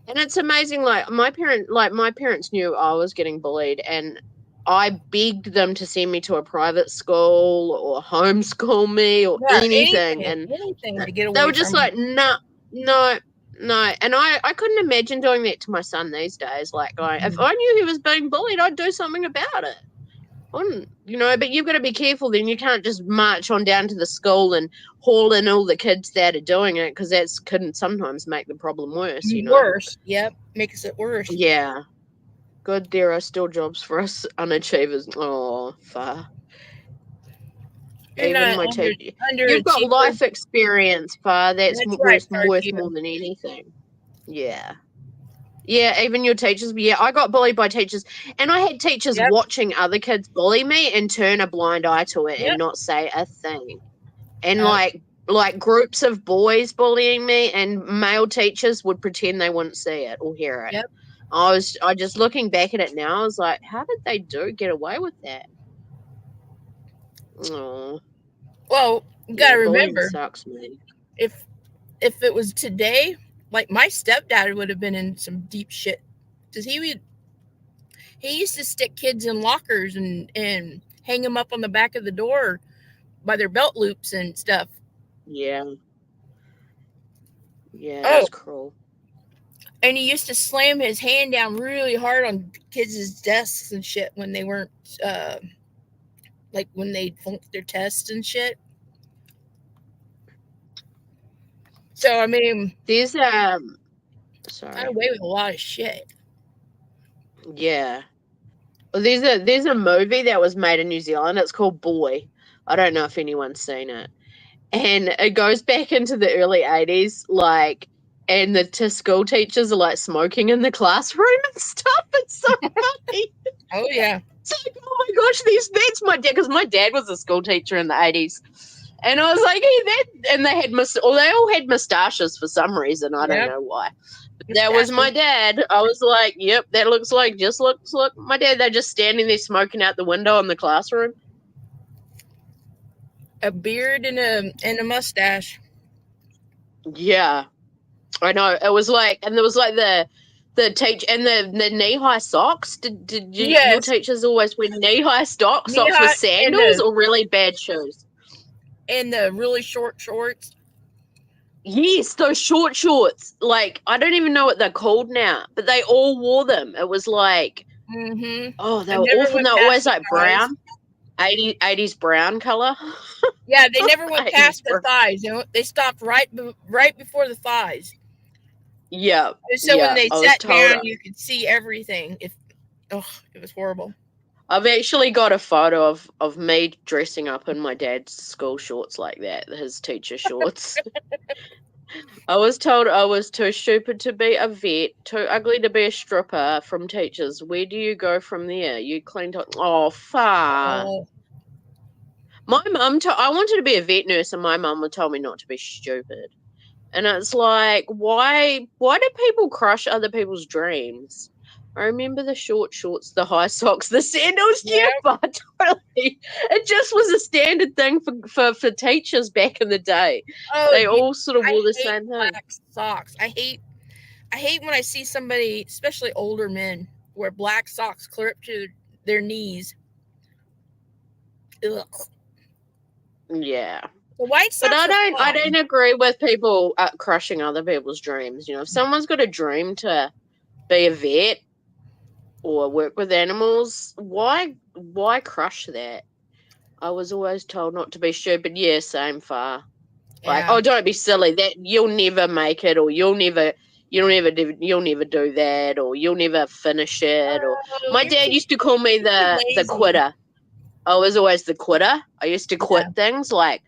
and it's amazing. Like, my parents knew I was getting bullied, and I begged them to send me to a private school or homeschool me or yeah. anything. And Anything to get they away were just from. like, no, no, no. And I couldn't imagine doing that to my son these days. Like, if I knew he was being bullied, I'd do something about it. But you've got to be careful then. You can't just march on down to the school and haul in all the kids that are doing it, because that can sometimes make the problem worse. Worse. Yep, makes it worse. Yeah. Good, there are still jobs for us unachievers. Oh, far. You're Even not my teacher. You've got underachiever. life experience, far. That's That's right, worth you. more than anything. Yeah. Yeah, even your teachers. Yeah, I got bullied by teachers, and I had teachers Yep, watching other kids bully me and turn a blind eye to it and yep, not say a thing. And yep, like groups of boys bullying me, and male teachers would pretend they wouldn't see it or hear it. yep. I just looking back at it now, I was like, how did they get away with that? Oh, Well, you yeah, gotta bullying remember, sucks, man. if if it was today, like my stepdad would have been in some deep shit because he used to stick kids in lockers and hang them up on the back of the door by their belt loops and stuff. Yeah, yeah, Oh, that's cruel. and he used to slam his hand down really hard on kids' desks and shit when they weren't uh like when they flunked their tests and shit. So I mean, There's got sorry. away with a lot of shit. Yeah. Well, there's a movie that was made in New Zealand. It's called Boy. I don't know if anyone's seen it. And it goes back into the early 80s, like, and the school teachers are like smoking in the classroom and stuff. It's so funny. Oh yeah. It's like, oh my gosh, that's my dad, because my dad was a school teacher in the 80s. And I was like, hey, and they all had mustaches for some reason. I don't Yep. know why. That was my Mustaches. dad. I was like, yep, that looks like my dad. They're just standing there smoking out the window in the classroom. A beard and a mustache. Yeah, I know. It was like, and there was like the teach and the knee high socks. Did your Yes. teachers always wear knee high Knee socks with high and sandals or really bad shoes? the really short shorts. Yes, those short shorts. Like, I don't even know what they're called now, but they all wore them. It was like, Mm-hmm. oh, they They were never awful. And went they were past always the like thighs. brown, 80s brown color. Yeah, they never went 80s past the brown. thighs. They stopped right before the thighs. Yeah, And so when yeah. they I was sat told. down, you could see everything. It was horrible. I've actually got a photo of me dressing up in my dad's school shorts like that, his teacher shorts. I was told I was too stupid to be a vet, too ugly to be a stripper from teachers. Where do you go from there? You cleaned up. Oh, far. Oh, My mum, I wanted to be a vet nurse, and my mum told me not to be stupid. And it's like, why do people crush other people's dreams? I remember the short shorts, the high socks, the sandals. Yeah, yeah. but totally. It just was a standard thing for teachers back in the day. Oh, They yeah. all sort of I wore the hate same thing. black socks. I hate when I see somebody, especially older men, wear black socks clear up to their knees. Ugh. Yeah. The white But socks are I fine. don't agree with people crushing other people's dreams. If someone's got a dream to be a vet or work with animals, why crush that? I was always told not to be stupid. Yeah, same far. Like, Yeah. oh, don't be silly. That you'll never make it, or you'll never do that, or you'll never finish it. Or Oh, my dad used to call me the lazy. quitter. I was always the quitter. I used to quit things. Like,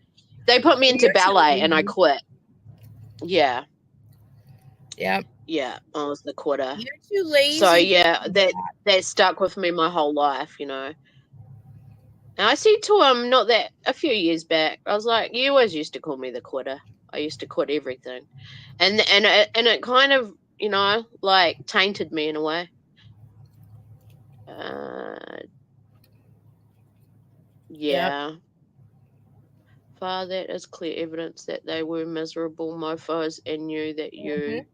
they put me into You're too ballet and I lazy. quit. Yeah. Yeah. Yeah, I was the quitter. You're too lazy. So yeah, that stuck with me my whole life, you know. And I said to him not that a few years back, I was like, you always used to call me the quitter. I used to quit everything. And it kind of, you know, like tainted me in a way. Yeah. Far that is clear evidence that they were miserable mofos and knew that you.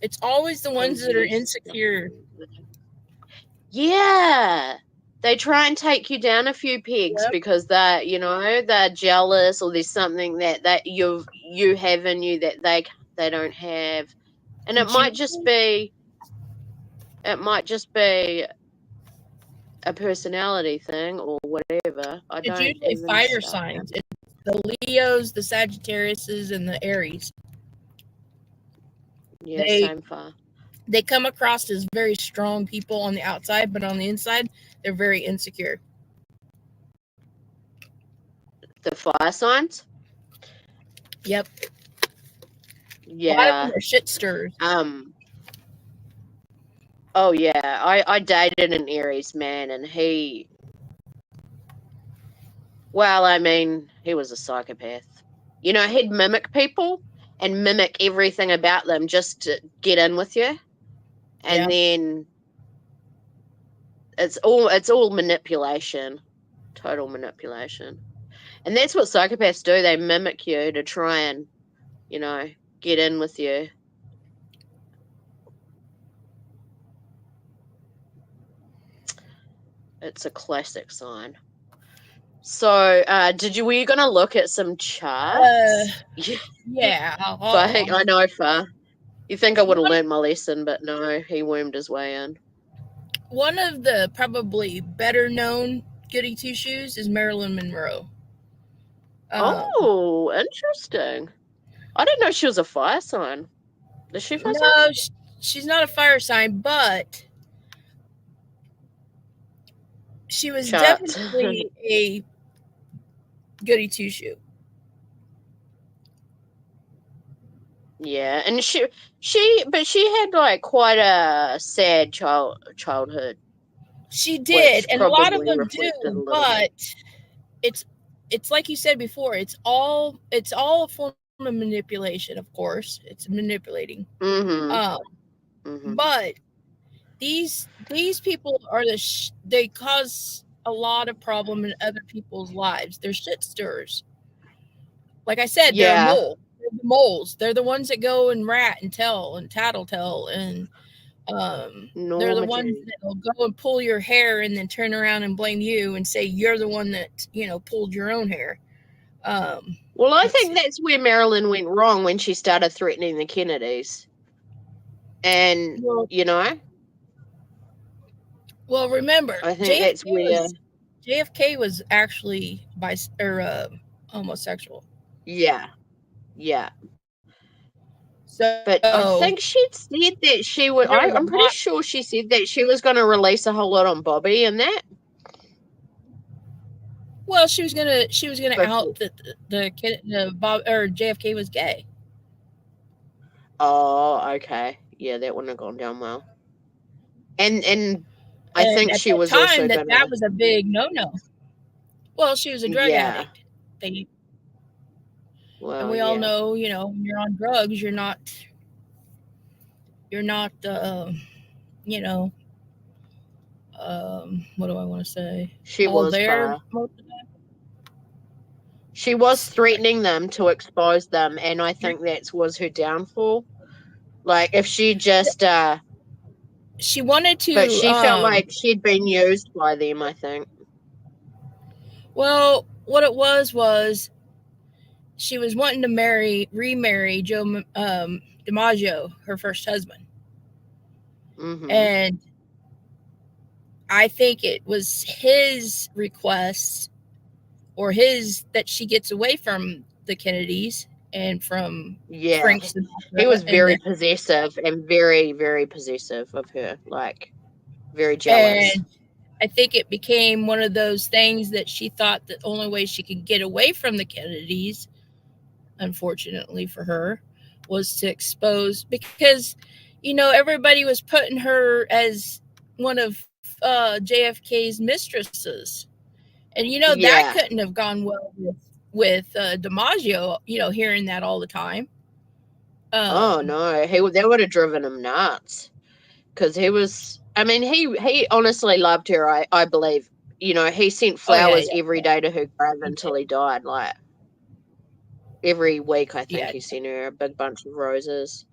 It's always the ones that are insecure. Yeah. They try and take you down a few pegs because they're, you know, they're jealous, or there's something that you have in you that they don't have. And it might just be a personality thing or whatever. I It's don't usually even fire signs. It's the Leos, the Sagittariuses, and the Aries. Yeah, same far. They come across as very strong people on the outside, but on the inside, they're very insecure. The fire signs? Yep. Yeah. A lot of them are shit stirrers. Oh yeah, I dated an Aries man, and he was a psychopath. You know, he'd mimic people and mimic everything about them just to get in with you. And then it's all manipulation. Total manipulation. And that's what psychopaths do. They mimic you to try and, you know, get in with you. It's a classic sign. So, were you going to look at some charts? Yeah. I know, Far. You think I would have learned my lesson, but no, he wormed his way in. One of the probably better known goody two shoes is Marilyn Monroe. Oh, interesting. I didn't know she was a fire sign. Is she a fire sign? No, she's not a fire sign, but she was definitely a goody two shoe. Yeah, and she had like quite a sad childhood. She did, and a lot of them do, but it's like you said before. It's all a form of manipulation. Of course, it's manipulating. But these people are they cause a lot of problem in other people's lives. They're shit stirrers. Like I said, they're a mole. They're the moles. They're the ones that go and rat and tell and tattletale, and they're the ones that will go and pull your hair and then turn around and blame you and say you're the one that, you know, pulled your own hair. Well, I think that's where Marilyn went wrong when she started threatening the Kennedys. And, you know? Well, remember, I think that's where JFK was actually homosexual. Yeah. So, but I think she'd said that she would. I'm pretty sure she said that she was going to release a whole lot on Bobby and that. Well, she was gonna out that the Bob or JFK was gay. Oh, okay. Yeah, that wouldn't have gone down well. And I think she was also gonna. That was a big no. Well, she was a drug addict. And we all know, you know, when you're on drugs, you're not, you know, what do I want to say? She was there. She was threatening them to expose them, and I think that was her downfall. Like, if she just she wanted to, but she felt like she'd been used by them, I think. Well, what it was she was wanting to remarry Joe DiMaggio, her first husband. And I think it was his request or that she gets away from the Kennedys and from Yeah. Frank He Sinatra, was very possessive and very, very possessive of her. Like, very jealous. and I think it became one of those things that she thought the only way she could get away from the Kennedys, unfortunately for her, was to expose, because everybody was putting her as one of JFK's mistresses, and that Yeah. couldn't have gone well with DiMaggio, hearing that all the time. Oh, Um, no. That would have driven him nuts. Because he was, I mean, he honestly loved her, I believe. He sent oh yeah, flowers yeah, every day to her grave he until did. he died. Like, every week, I think Yeah. he sent her a big bunch of roses.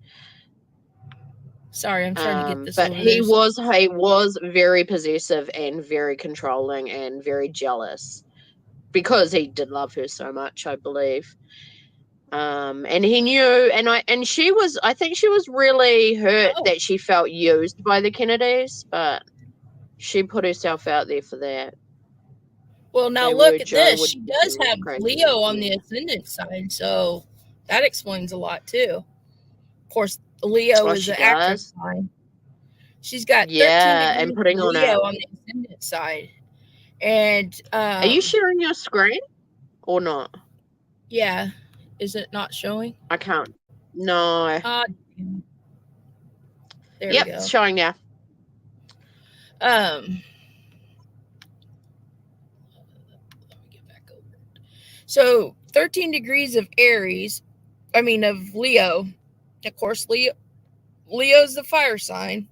Sorry, I'm trying to get this But over there. he was very possessive and very controlling and very jealous because he did love her so much, I believe. And he knew, and she was, I think she was really hurt Oh, that she felt used by the Kennedys, but she put herself out there for that. well, now They were look at Joe this. would She does be have crazy. Leo on the Yeah. ascendant side, so that explains a lot too. Of course, Leo Oh, is she an actress does? sign. She's got 13 Yeah, and degrees of putting on Leo a. on the ascendant side. And Are you sharing your screen or not? yeah, is it not showing? I can't. No. Uh, there we Yep, it's go. showing now. Um, let me get back over. So 13 degrees of of Leo. Of course, Leo's the fire sign,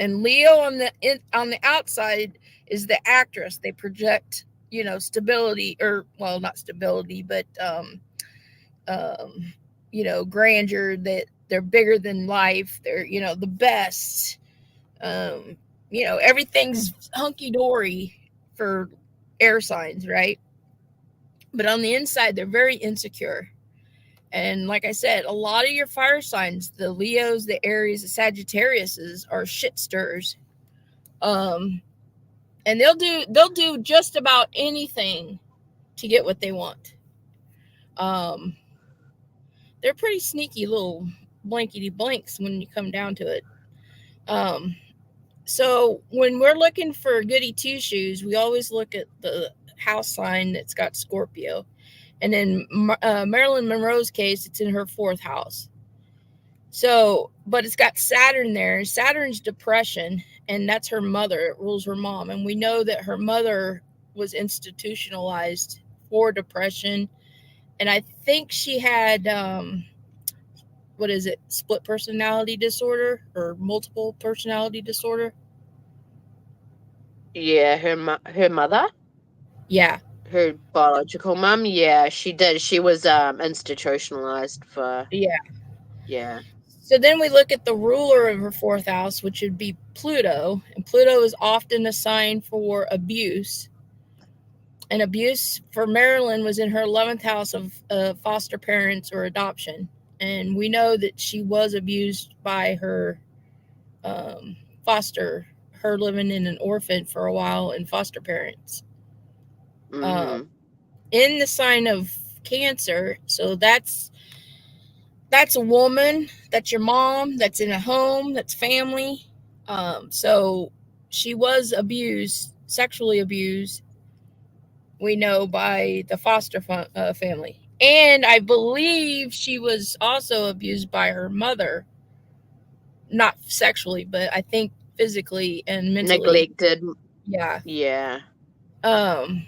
and Leo on the outside is the actress. They project, stability, or well, not stability, but grandeur, that they're bigger than life. They're, the best. Um, everything's hunky dory for air signs, right? But on the inside, they're very insecure. And like I said, a lot of your fire signs, the Leos, the Aries, the Sagittariuses, are shit stirrers. Um, and they'll do just about anything to get what they want. Um, they're pretty sneaky little blankety blanks when you come down to it. Um, so when we're looking for goody two shoes, we always look at the house sign that's got Scorpio. And in Marilyn Monroe's case, it's in her fourth house. So, but it's got Saturn there. Saturn's depression, and that's her mother. It rules her mom. And we know that her mother was institutionalized for depression. And I think she had, what is it, split personality disorder or multiple personality disorder? Yeah, her mother, Yeah. her biological mum. Yeah, she did. She was institutionalized for. Yeah. Yeah. So then we look at the ruler of her fourth house, which would be Pluto. And Pluto is often a sign for abuse. And abuse for Marilyn was in her 11th house of foster parents or adoption. And we know that she was abused by her her living in an orphan for a while and foster parents. Um, Mm-hmm. in the sign of Cancer, so that's a woman, that's your mom, that's in a home, that's family. So she was abused, sexually abused, we know, by the family. And I believe she was also abused by her mother, not sexually, but I think physically and mentally. Neglected. Yeah. Yeah. Um,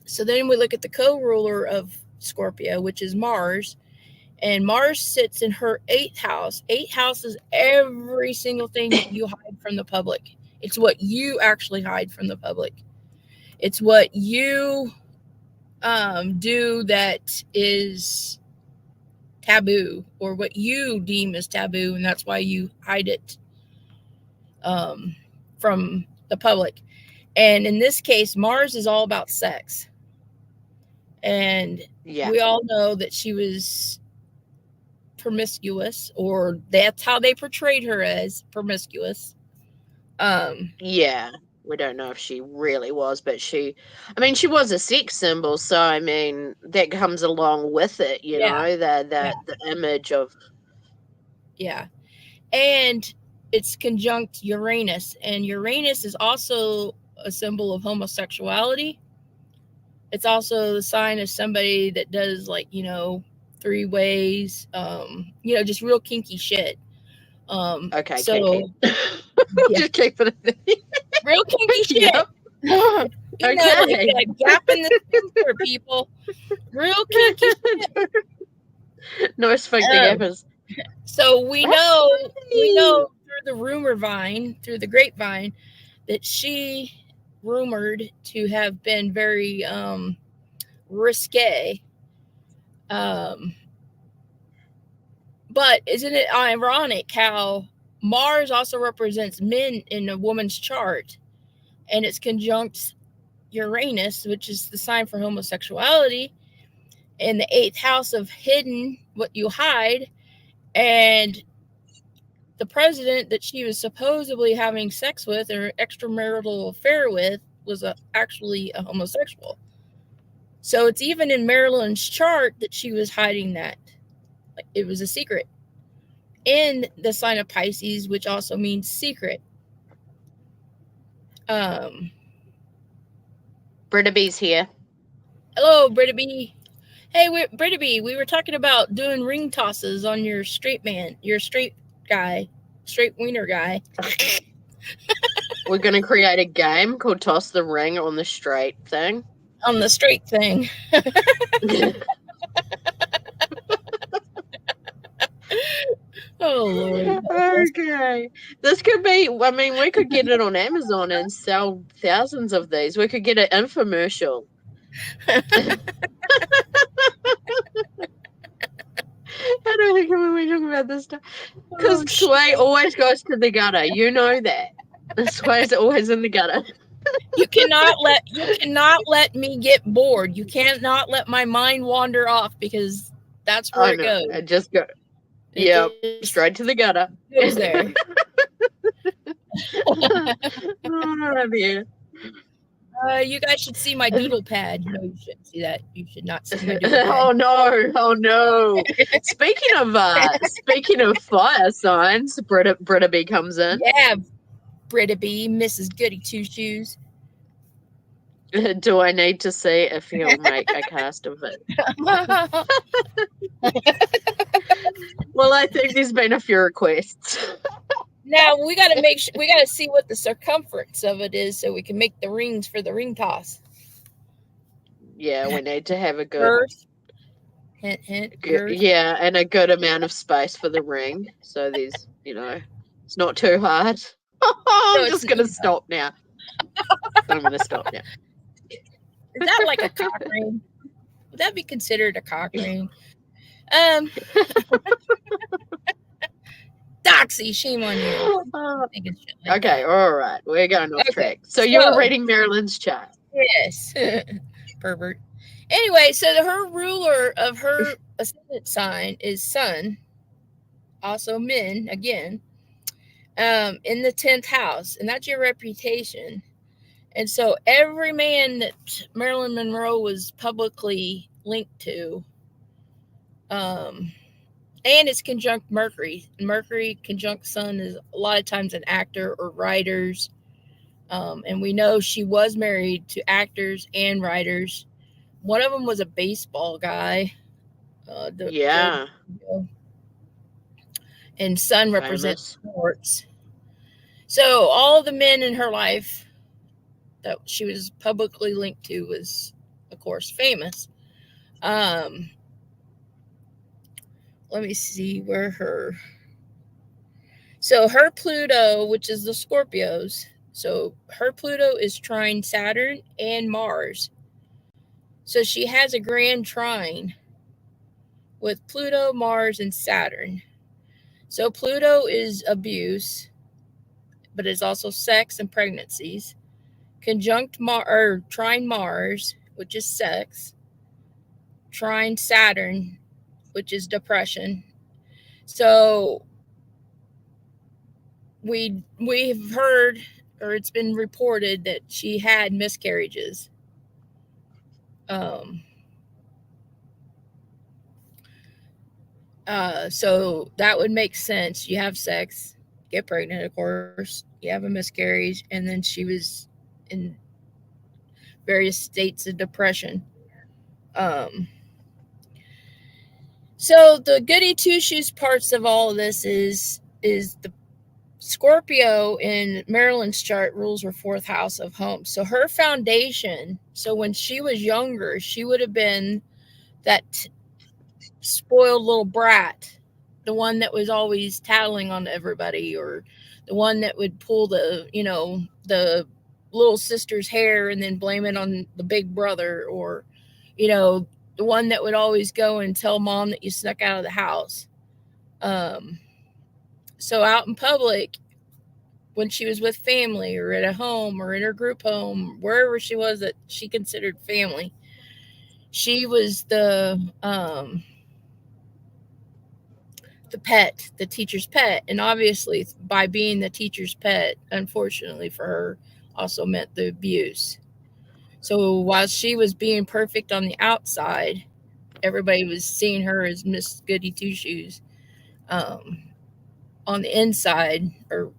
so then we look at the co ruler of Scorpio, which is Mars. And Mars sits in her eighth house. Eighth house is every single thing that you hide from the public. It's what you actually hide from the public. It's what you do that is taboo, or what you deem as taboo, and that's why you hide it um, from the public. And in this case, Mars is all about sex. And Yeah. we all know that she was promiscuous, or that's how they portrayed her, as promiscuous. Um, Yeah. We don't know if she really was, but she was a sex symbol, so I mean that comes along with it, you know, the image of. Yeah. And it's conjunct Uranus, and Uranus is also a symbol of homosexuality. It's also the sign of somebody that does, like, three ways, just real kinky shit. Okay, So kinky. yeah, Just keep it. real kinky shit. Yep. Like, Okay. gapping the sphincter, people. Real kinky shit. No sphincter gappers. So we know through the grapevine, that she rumored to have been very risque. But isn't it ironic how Mars also represents men in a woman's chart, and it's conjunct Uranus, which is the sign for homosexuality, in the 8th house of hidden, what you hide, and the president that she was supposedly having sex with or extramarital affair with was actually a homosexual. So it's even in Marilyn's chart that she was hiding that. Like, it was a secret. In the sign of Pisces, which also means secret. Britta B's here. Hello, Britta B. Hey, Britta B, we were talking about doing ring tosses on your straight wiener guy. We're going to create a game called Toss the Ring on the Straight thing. On the straight thing. Oh, Lord. Okay. This could be, I mean, we could get it on Amazon and sell thousands of these. We could get an infomercial. How do we come when we talk about this stuff? Because Sway always goes to the gutter. You know that. Sway's always in the gutter. You cannot let me get bored. You cannot let my mind wander off, because that's where it goes. It just go. Yeah, straight to the gutter. Goes there. Oh, dear. You guys should see my doodle pad. No, you shouldn't see that. You should not see my doodle pad. Oh no! Speaking of fire signs, Britta B comes in. Yeah, Britta B, Mrs. Goody Two Shoes. Do I need to see if he'll make a cast of it? Well, I think there's been a few requests. Now we got to see what the circumference of it is, so we can make the rings for the ring toss. Yeah, we need to have a good girth. Hint. Girth. Yeah, and a good amount of space for the ring, so there's, it's not too hard. I'm just gonna stop now. I'm gonna stop now. Is that like a cock ring? Would that be considered a cock ring? Doxy, shame on you. Okay, all right. We're going off track. So you're reading Marilyn's chart. Yes. Pervert. Anyway, so her ruler of her ascendant sign is Sun, also men, again, in the 10th house, and that's your reputation. And so every man that Marilyn Monroe was publicly linked to, and it's conjunct Mercury. Mercury conjunct Sun is a lot of times an actor or writers. And we know she was married to actors and writers. One of them was a baseball guy. And Sun represents sports. So all the men in her life that she was publicly linked to was, of course, famous. Let me see where her Pluto, which is the Scorpios, so her Pluto is trine Saturn and Mars. So she has a grand trine with Pluto, Mars, and Saturn. So Pluto is abuse, but it's also sex and pregnancies. Conjunct trine Mars, which is sex. Trine Saturn, which is depression. So we've heard or it's been reported that she had miscarriages. Um, so that would make sense. You have sex, get pregnant, of course, you have a miscarriage, and then she was in various states of depression. Um, so the goody two shoes parts of all of this is the Scorpio in Marilyn's chart rules her fourth house of home. So her foundation, so when she was younger, she would have been that spoiled little brat, the one that was always tattling on everybody, or the one that would pull the little sister's hair and then blame it on the big brother, or, you know, the one that would always go and tell mom that you snuck out of the house. Um, so out in public, when she was with family or at a home or in her group home, wherever she was that she considered family, she was the pet, the teacher's pet. And obviously, by being the teacher's pet, unfortunately for her, also meant the abuse. So while she was being perfect on the outside, everybody was seeing her as Miss Goody Two Shoes. Um, on the inside, or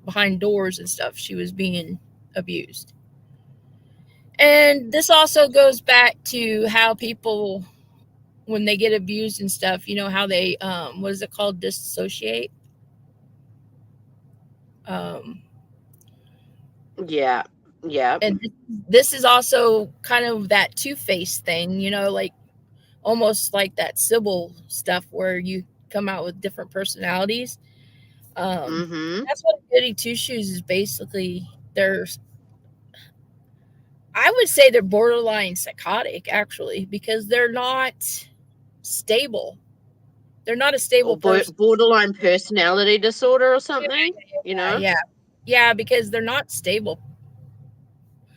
behind doors and stuff, she was being abused. And this also goes back to how people, when they get abused and stuff, how they, what is it called, dissociate. Um, Yeah. Yeah. and this is also kind of that two-faced thing, like almost like that Sybil stuff where you come out with different personalities. Mm-hmm. That's what Goody Two Shoes is basically. I would say they're borderline psychotic, actually, because they're not stable. They're not a stable Or person. borderline personality disorder or Yeah, something, you know? yeah, yeah, because they're not stable.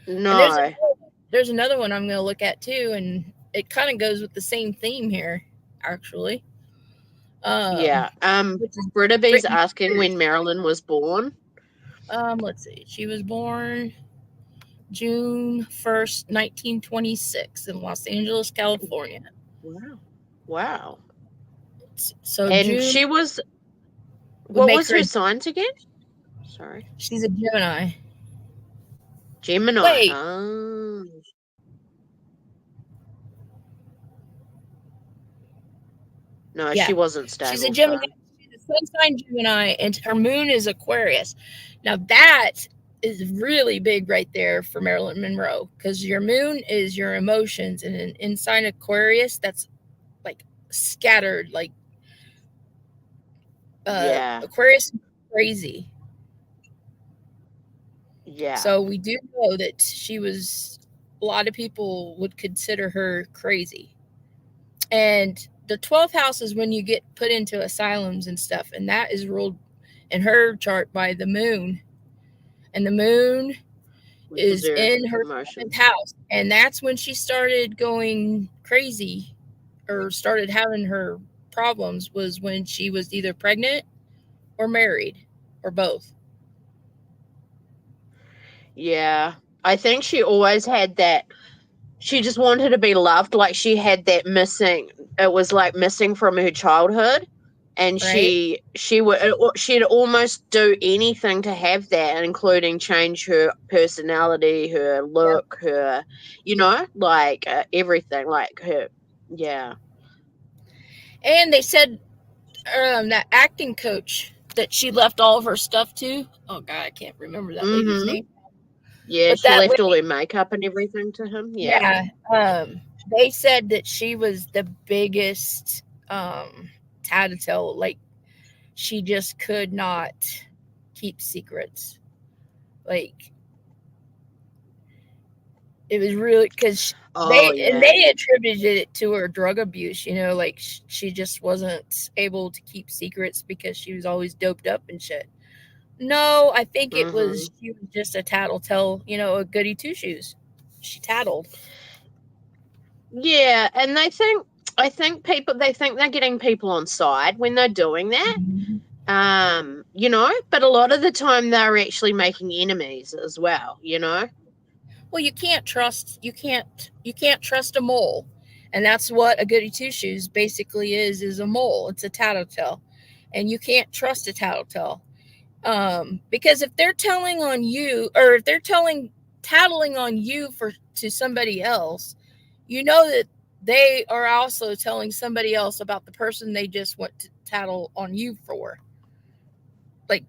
And No. there's another one I'm going to look at too, and it kind of goes with the same theme here, actually. Um, Yeah. which is Brittaby's Brittany asking Spears. when Marilyn was born. Let's see. She was born June 1st, 1926, in Los Angeles, California. Wow. Wow. So And June she was, would what make was her. her signs again? Sorry. She's a Gemini. Gemini. Wait, Oh. No, yeah, she wasn't she's a stable, Gemini. so. She's a sun sign Gemini, and her moon is Aquarius. Now that is really big right there for Marilyn Monroe, because your moon is your emotions, and in sign Aquarius, that's like scattered, like Yeah. Aquarius is crazy. Yeah. So we do know that she was. A lot of people would consider her crazy. And the 12th house is when you get put into asylums and stuff, and that is ruled in her chart by the moon. And the moon Which is is her in her seventh emotions. house. And that's when she started going crazy, or started having her problems, was when she was either pregnant or married, or both. Yeah. I think she always had that. She just wanted to be loved. Like she had that missing. It was like missing from her childhood. And Right? she'd almost do anything to have that, including change her personality, her Yeah. look, her, like everything, like her. Yeah. And they said that acting coach that she left all of her stuff to. Oh God, I can't remember that lady's Mm-hmm. name. Yeah, But she that left all lady, her makeup and everything to him. Yeah. yeah, they said that she was the biggest tattletale. Like, she just could not keep secrets. Like, it was really because Oh yeah. they attributed it to her drug abuse. Like she just wasn't able to keep secrets because she was always doped up and shit. No, I think it Mm-hmm. was she was just a tattletale. A goody two shoes. She tattled. Yeah, and I think people they think they're getting people on side when they're doing that. but a lot of the time they're actually making enemies as well, Well, you can't trust a mole. And that's what a goody two shoes basically is a mole. It's a tattletale. And you can't trust a tattletale. Because if they're telling on you, or if they're tattling on you to somebody else, you know that they are also telling somebody else about the person they just went to tattle on you for. Like,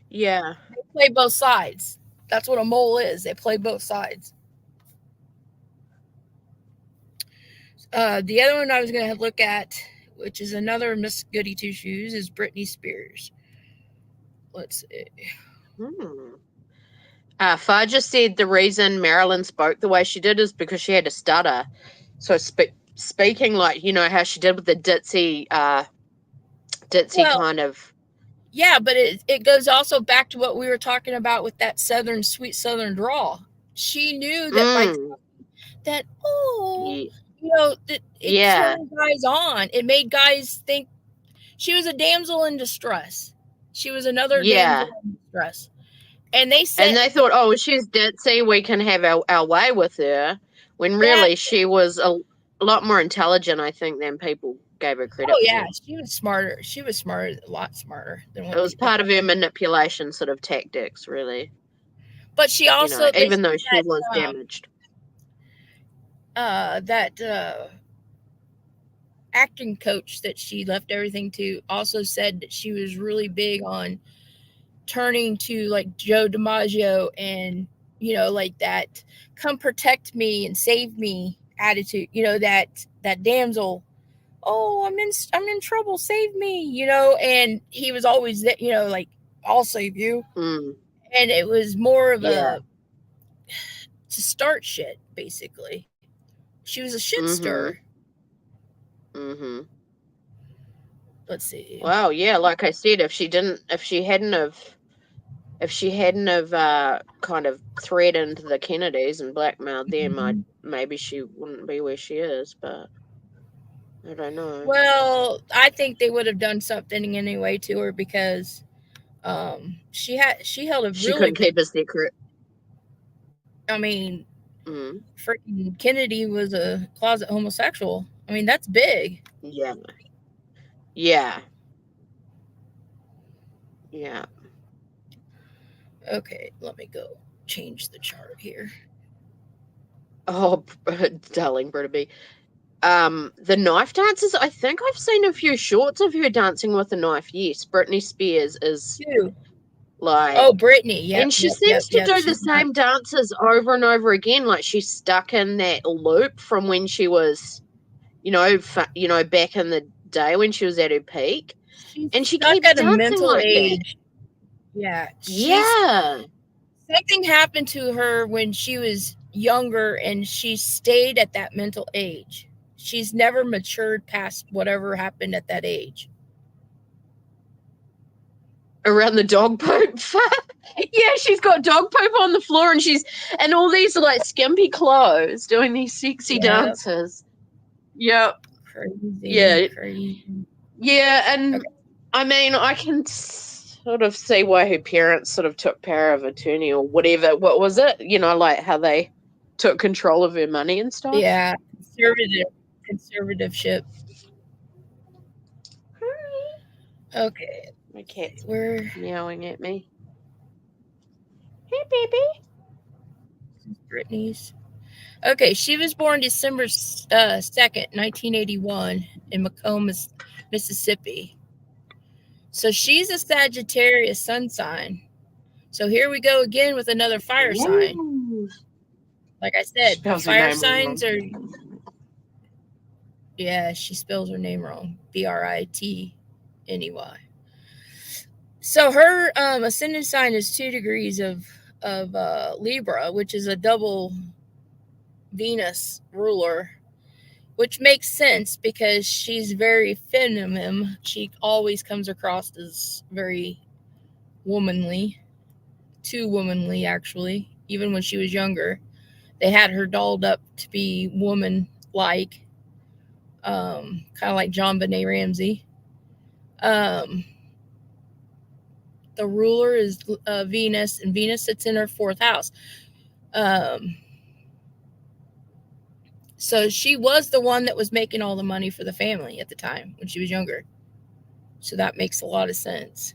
Yeah. they play both sides. That's what a mole is. They play both sides. The other one I was going to look at, which is another Miss Goody Two Shoes, is Britney Spears. Let's see. Far just said the reason Marilyn spoke the way she did is because she had a stutter. So speaking like, how she did with the ditzy kind of. Yeah, but it goes also back to what we were talking about with that sweet Southern drawl. She knew that by that, it turned guys on. It made guys think she was a damsel in distress. She was another damsel in distress. And they thought, oh, she's ditzy, we can have our way with her. When really she was a lot more intelligent, I think, than people gave her credit for. Oh, yeah, she was smarter. She was smarter, a lot smarter than what it was part of her manipulation sort of tactics, really. But she also, even though she was damaged. That acting coach that she left everything to also said that she was really big on turning to like Joe DiMaggio and, like that come protect me and save me attitude, that damsel, oh, I'm in trouble, save me, and he was always that, like, I'll save you. And it was more of a to start shit, basically. She was a shit stirrer. Let's see. Wow, yeah, like I said, if she hadn't have kind of threatened the Kennedys and blackmailed them, maybe she wouldn't be where she is, but I don't know. Well, I think they would have done something anyway to her because she held a she really couldn't keep a secret. I mean, freaking Kennedy was a closet homosexual. I mean, that's big. Yeah. Okay, let me go change the chart here. Oh, darling Britta. The knife dances, I think I've seen a few shorts of her dancing with a knife. Yes, Britney Spears is like... Oh, Britney, yeah. And she seems to do the same dances over and over again, like she's stuck in that loop from when she was, back in the day when she was at her peak. And she keeps at a dancing mental like age. That. Yeah. Something happened to her when she was younger and she stayed at that mental age. She's never matured past whatever happened at that age. Around the dog poop. Yeah, she's got dog poop on the floor and she's in all these like skimpy clothes doing these sexy dances. Yep. Crazy. Crazy. Yeah, and I mean, I can sort of see why her parents sort of took power of attorney or whatever. What was it? Like how they took control of her money and stuff. Yeah, conservativeship. Okay. My cat's meowing at me. Hey, baby. Britney's. Okay, she was born December 2nd, 1981 in Macomb, Mississippi. So she's a Sagittarius sun sign. So here we go again with another fire sign. Like I said, fire signs are... Yeah, she spells her name wrong. Britney. So her ascendant sign is 2 degrees of Libra, which is a double Venus ruler, which makes sense because she's very feminine. She always comes across as very womanly, too womanly, actually. Even when she was younger, they had her dolled up to be woman-like, kind of like John Benet Ramsey. The ruler is Venus, and Venus sits in her fourth house. Um, so she was the one that was making all the money for the family at the time when she was younger. So that makes a lot of sense.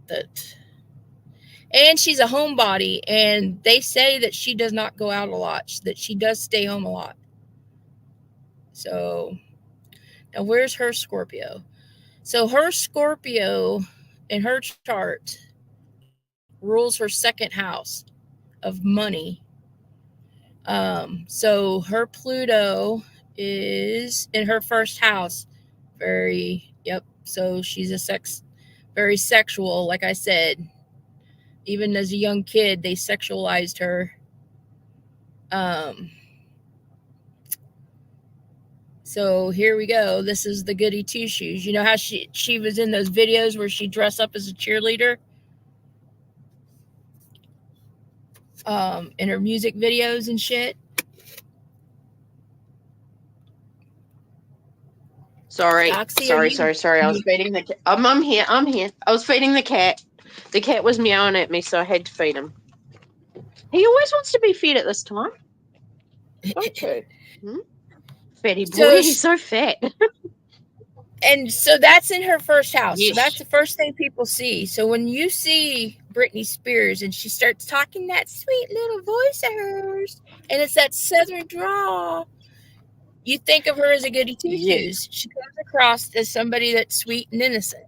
That, and she's a homebody, and they say that she does not go out a lot, that she does stay home a lot. So now where's her Scorpio? So her Scorpio in her chart rules her second house of money. So her Pluto is in her first house. So she's very sexual, like I said. Even as a young kid, they sexualized her. Um, so here we go. This is the Goody Two Shoes. You know how she was in those videos where she dressed up as a cheerleader? In her music videos and shit. Sorry. Oxy, I was feeding the cat. I'm here. I was feeding the cat. The cat was meowing at me, so I had to feed him. He always wants to be fed at this time. Don't you? Fatty boy, he's so fat. And so that's in her first house. Yes. So that's the first thing people see. So when you see Britney Spears and she starts talking that sweet little voice of hers, and it's that southern drawl, you think of her as a goody two shoes. She comes across as somebody that's sweet and innocent.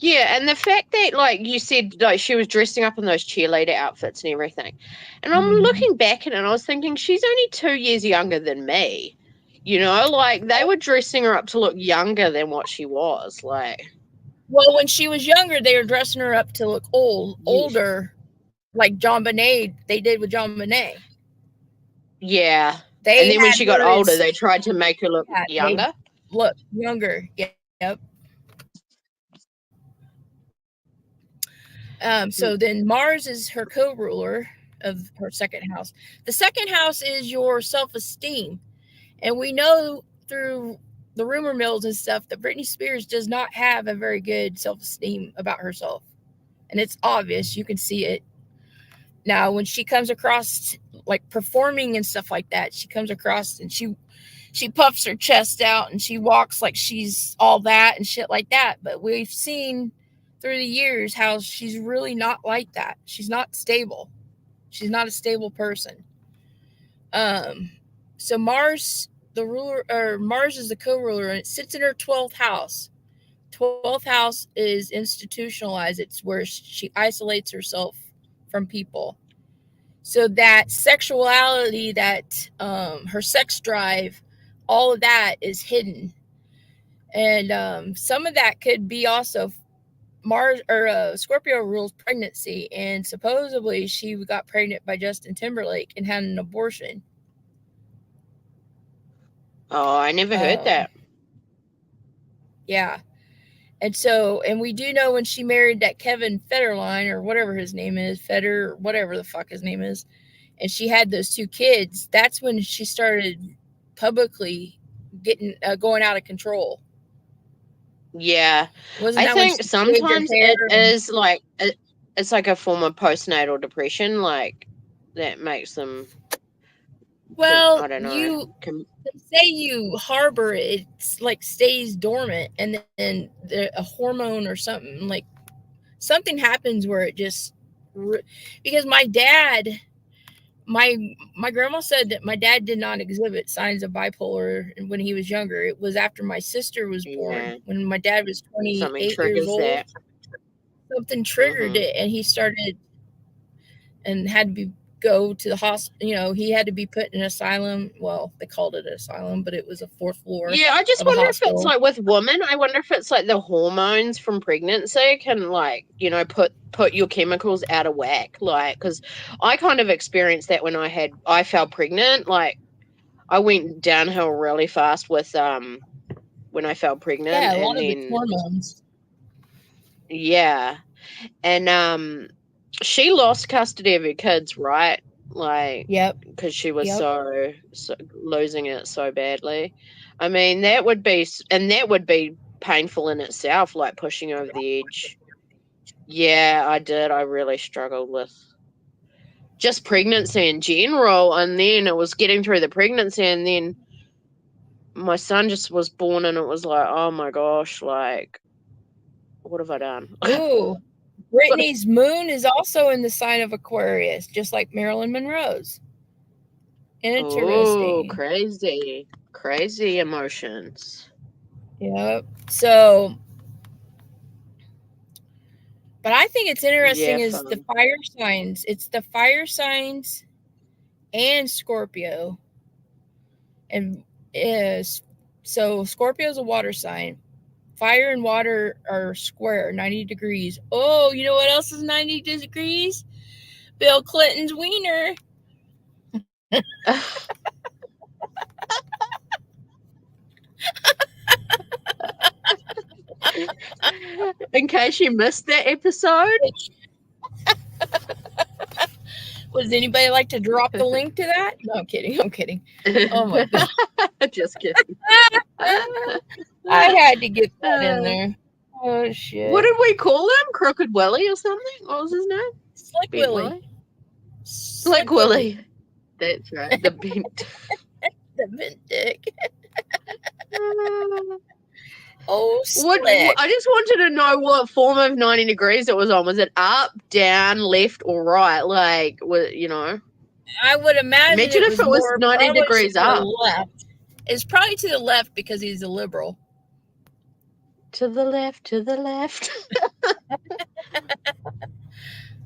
Yeah, and the fact that, like you said, like she was dressing up in those cheerleader outfits and everything. And I'm looking back at it and I was thinking, she's only 2 years younger than me. You know, like they were dressing her up to look younger than what she was. Like, well, when she was younger, they were dressing her up to look older, like John Bonet. They did with John Bonet. Yeah. And then when she got older, they tried to make her look younger. Look younger. Yep. So then Mars is her co-ruler of her second house. The second house is your self-esteem. And we know through the rumor mills and stuff that Britney Spears does not have a very good self-esteem about herself. And it's obvious. You can see it. Now, when she comes across, like, performing and stuff like that, she comes across and she puffs her chest out and she walks like she's all that and shit like that. But we've seen through the years how she's really not like that. She's not stable. She's not a stable person. So Mars, the ruler, or Mars is the co-ruler, and it sits in her 12th house. 12th house is institutionalized. It's where she isolates herself from people. So that sexuality, that her sex drive, all of that is hidden. And some of that could be also Mars or Scorpio rules pregnancy, and supposedly she got pregnant by Justin Timberlake and had an abortion. Oh, I never heard that. Yeah. And we do know when she married that Kevin Federline, or whatever his name is, Feder, whatever the fuck his name is, and she had those 2 kids, that's when she started publicly going out of control. Yeah. I think sometimes it is like, it's like a form of postnatal depression, like that makes them. Well, I don't know. They say you harbor it, it's like stays dormant, and then a hormone or something, like something happens where it just, because my grandma said that my dad did not exhibit signs of bipolar when he was younger. It was after my sister was born, when my dad was 28 years old. Something triggered it, and he started and had to go to the hospital. You know, he had to be put in an asylum. Well, they called it an asylum, but it was a 4th floor. Yeah, I just wonder if it's like with women. I wonder if it's like the hormones from pregnancy can, like, you know, put your chemicals out of whack. Like, because I kind of experienced that when I fell pregnant. Like, I went downhill really fast with when I fell pregnant. Yeah, a lot of the hormones. Yeah, and she lost custody of her kids, right? Like, yep, because she was so losing it so badly. I mean, that would be painful in itself, like pushing over the edge. Yeah, I did. I really struggled with just pregnancy in general, and then it was getting through the pregnancy, and then my son just was born, and it was like, oh my gosh, like, what have I done? Ooh, Brittany's moon is also in the sign of Aquarius, just like Marilyn Monroe's. Interesting. Oh, crazy emotions. Yep. So, but I think it's interesting is the fire signs. It's the fire signs and Scorpio. And so Scorpio is a water sign. Fire and water are square, 90 degrees. Oh, you know what else is 90 degrees? Bill Clinton's wiener. In case you missed that episode. Would anybody like to drop the link to that? No, I'm kidding. Oh my God. Just kidding. I had to get that in there. Oh shit. What did we call him? Crooked Willie or something? What was his name? Slick Willie. Slick Willie. That's right. The bent. The bent dick. Oh, Slick. I just wanted to know what form of 90 degrees it was on. Was it up, down, left, or right? Like, you know? I would imagine if it was 90 degrees up. Left. It's probably to the left because he's a liberal. To the left, to the left.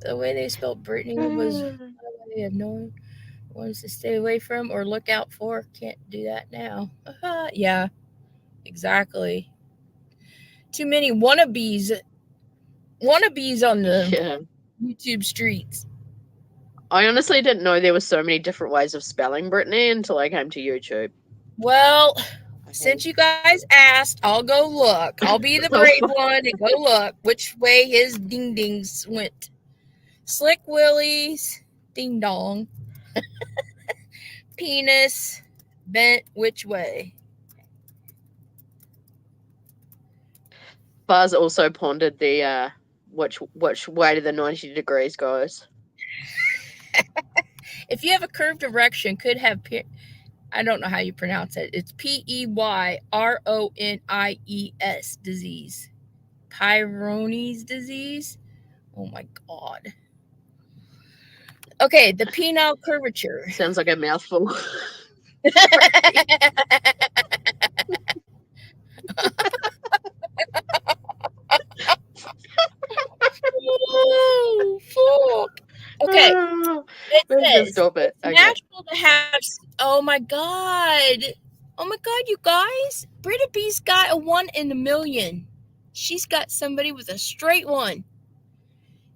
The way they spelled Brittany was they have no ones to stay away from or look out for. Can't do that now. Yeah, exactly. Too many wannabes on the YouTube streets. I honestly didn't know there were so many different ways of spelling Brittany until I came to YouTube. Well, since you guys asked, I'll go look. I'll be the brave one and go look which way his ding dings went. Slick Willie's ding dong. Penis bent which way? Buzz also pondered the which way to the 90 degrees goes. If you have a curved erection, could have I don't know how you pronounce it. It's Peyronies disease. Peyronie's disease. Oh my God. Okay, the penile curvature. Sounds like a mouthful. Oh, fuck. Okay. It says stop it. It's natural to have. Oh my God, you guys. Britta B's got a 1 in a million. She's got somebody with a straight one.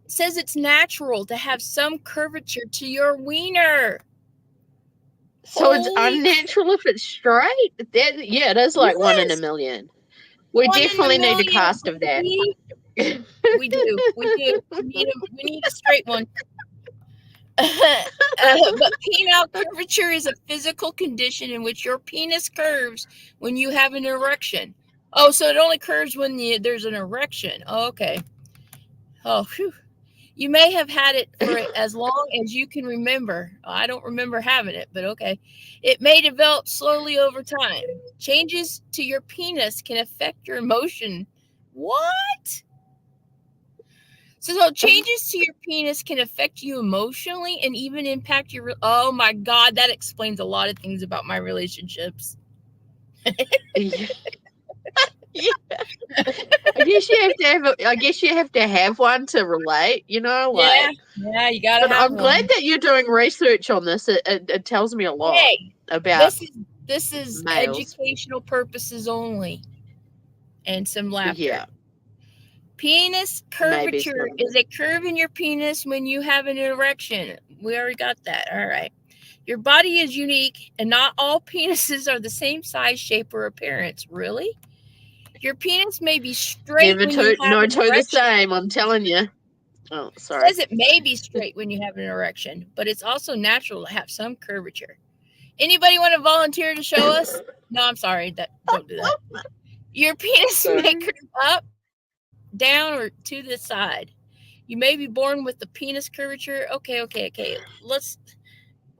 It says it's natural to have some curvature to your wiener. So it's unnatural if it's straight? It is like 1 in a million. We definitely need a cast of that. We do. We need a straight one. But penile curvature is a physical condition in which your penis curves when you have an erection. Oh, so it only curves when there's an erection. Oh, okay. Oh, whew. You may have had it for as long as you can remember. I don't remember having it, but okay. It may develop slowly over time. Changes to your penis can affect your emotion. What? So changes to your penis can affect you emotionally and even impact your... Oh my God, that explains a lot of things about my relationships. Yeah. I guess you have to have one to relate, you know? Like, yeah, you gotta have I'm glad that you're doing research on this. It tells me a lot about this is males. Educational purposes only. And some laughter. Yeah. Penis curvature is a curve in your penis when you have an erection. We already got that. All right. Your body is unique, and not all penises are the same size, shape, or appearance. Really? Your penis may be straight when you have an erection. The same, I'm telling you. Oh, sorry. It says it may be straight when you have an erection, but it's also natural to have some curvature. Anybody want to volunteer to show us? No, I'm sorry. Don't do that. Your penis may curve up, down, or to the side. You may be born with the penis curvature. Okay.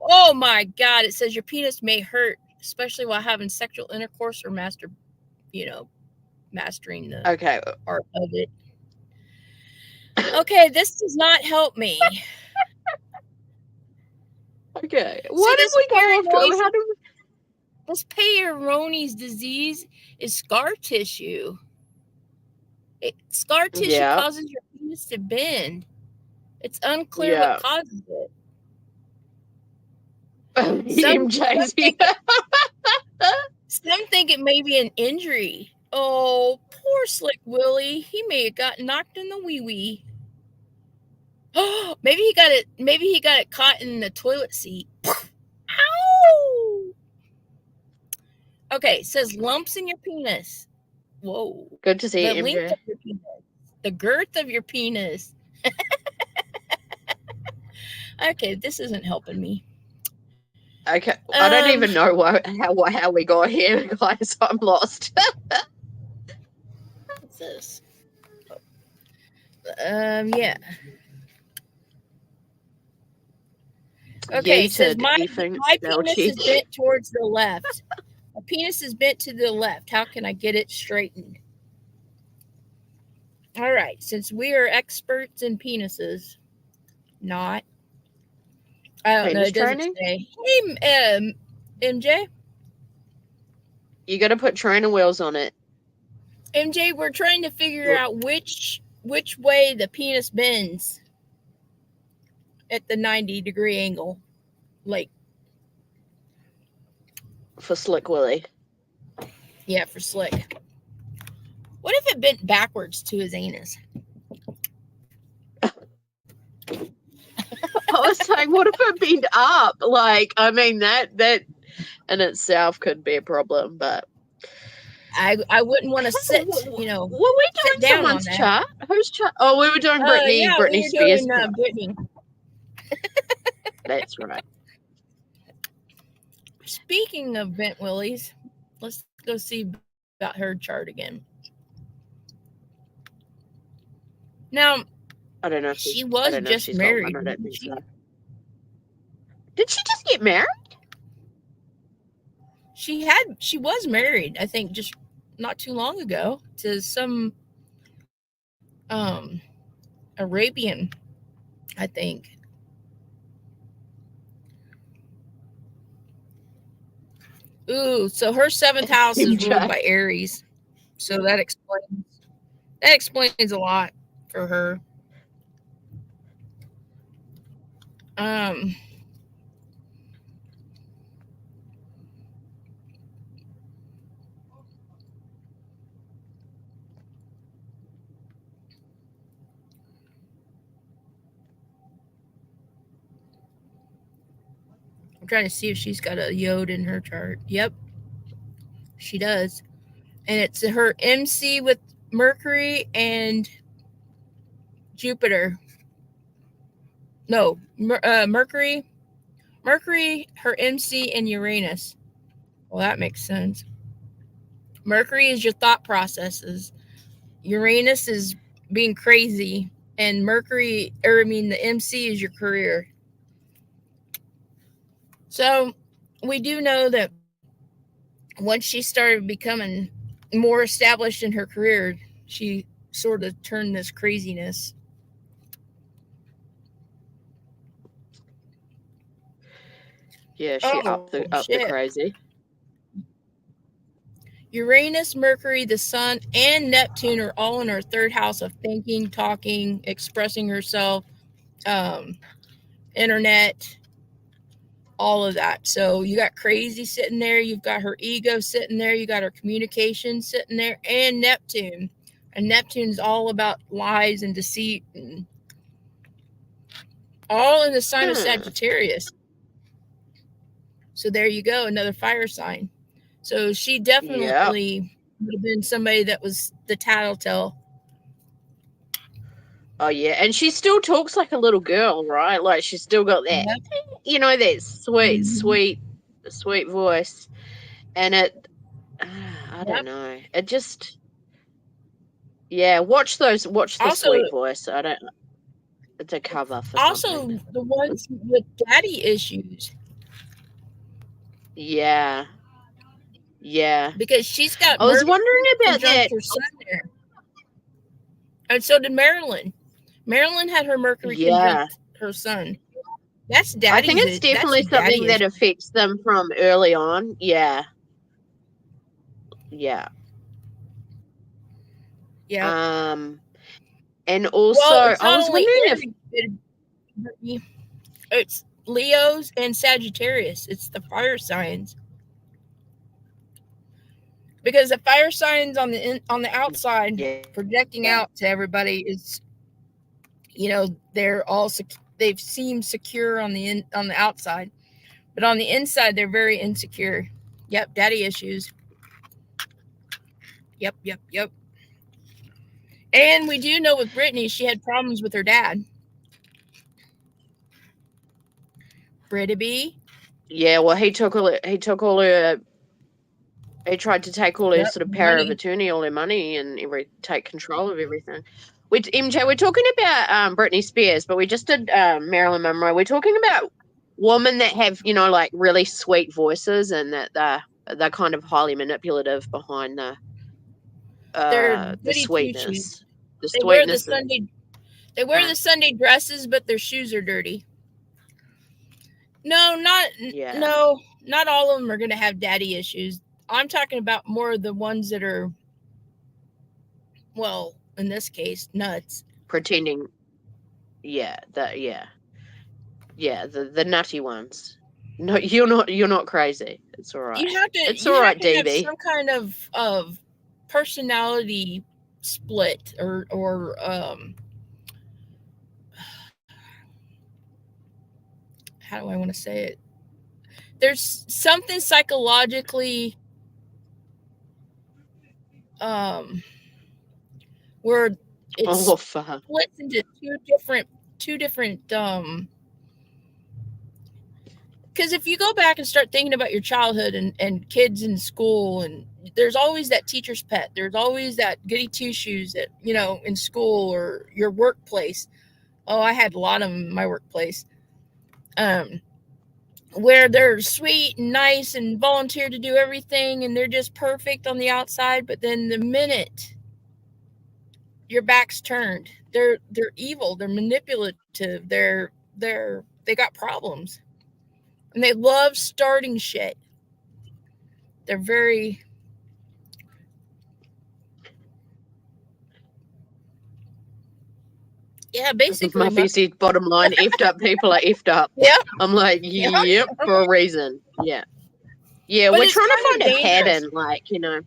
Oh my God! It says your penis may hurt, especially while having sexual intercourse or mastering the Okay. art of it. Okay, this does not help me. Okay. See, Why did we go off to? How did we? this Peyronie's disease is scar tissue. Scar tissue Yeah. causes your penis to bend. It's unclear what causes it. MJ's here. Some think it may be an injury. Oh, poor Slick Willie. He may have gotten knocked in the wee wee. Oh, maybe he got it caught in the toilet seat. Ow! Okay, it says lumps in your penis. Whoa. Good to see you, The length MJ. of your penis. The girth of your penis. Okay, this isn't helping me. Okay, I don't even know how we got here, guys. I'm lost. What's this? Yeah. Okay, it says my penis is bent towards the left. My penis is bent to the left. How can I get it straightened? All right, since we are experts in penises, not. I don't know. It doesn't say. Hey, MJ. You got to put trainer wheels on it. MJ, we're trying to figure out which way the penis bends at the 90-degree angle, like for Slick Willie. Yeah, for Slick. What if it bent backwards to his anus? I was saying, what if it bent up? Like, I mean, that in itself could be a problem, but I wouldn't want to sit, Were we doing someone's chart? Whose chart? Oh, we were doing Britney. Yeah, Britney Spears. Britney. That's right. Speaking of bent willies, let's go see about her chart again. Now, I don't know if she was just married. I don't think so. Did she just get married? She was married, I think, just not too long ago to some Arabian, I think. Ooh, so her 7th house is ruled by Aries. So that explains a lot for her. I'm trying to see if she's got a yod in her chart. Yep, she does. And it's her MC with Mercury and Jupiter. No, Mercury, her MC, and Uranus. Well, that makes sense. Mercury is your thought processes. Uranus is being crazy. And the MC is your career. So we do know that once she started becoming more established in her career, she sort of turned this craziness. Yeah, she upped the crazy. Uranus, Mercury, the Sun, and Neptune are all in her 3rd house of thinking, talking, expressing herself, internet, all of that. So you got crazy sitting there. You've got her ego sitting there. You got her communication sitting there, and Neptune. And Neptune's all about lies and deceit, and all in the sign of Sagittarius. So there you go, another fire sign. So she definitely would have been somebody that was the tattletale. Oh, yeah. And she still talks like a little girl, right? Like, she's still got that, that sweet voice. And I I don't know. It just, yeah. Watch the Also, sweet voice. I don't. It's a cover for also something. the ones with daddy issues Yeah, yeah. because she's got I was Mercury wondering about conjunct that. her sun there, and so did Marilyn. Marilyn had her Mercury Yeah, conjunct her sun. That's I think daddy's. it's That's a definitely daddy something that issue. affects them from early on. Yeah, yeah. Yeah. And also, Well, it's I not was only wondering Aries, it's Leos and Sagittarius. It's the fire signs. Because the fire signs on the outside if, projecting yeah, out to everybody is, they're all they've seemed secure on the outside, but on the inside they're very insecure. Yep, daddy issues. Yep, yep, yep. And we do know with Brittany, she had problems with her dad. Brittany. yeah. Well, he took all her. He tried to take all her Yep, sort of power of money. attorney, all her money, and take control of everything. MJ, we're talking about Britney Spears, but we just did Marilyn Monroe. We're talking about women that have, like really sweet voices, and that they're kind of highly manipulative behind They're the goody two shoes. sweetness, the They wear the sweetness. Sunday. They wear the Sunday dresses, but their shoes are dirty. No, Yeah. not all of them are going to have daddy issues. I'm talking about more of the ones that are, well, in this case, nuts. Pretending. Yeah. The nutty ones. No, you're not crazy. It's all right. It's all You have right, to have DB. some kind of personality split or how do I want to say it? There's something psychologically where it's splits into two different because if you go back and start thinking about your childhood and kids in school, and there's always that teacher's pet, there's always that goody two shoes that in school or your workplace. Oh, I had a lot of them in my workplace, where they're sweet and nice and volunteer to do everything and they're just perfect on the outside, but then the minute your back's turned, they're evil, they're manipulative, they got problems. And they love starting shit. They're very. Yeah, basically. Muffy said, bottom line, effed up people are effed up. Yep. I'm like, yep, for a reason. Yeah. Yeah, but we're trying to find dangerous. a pattern,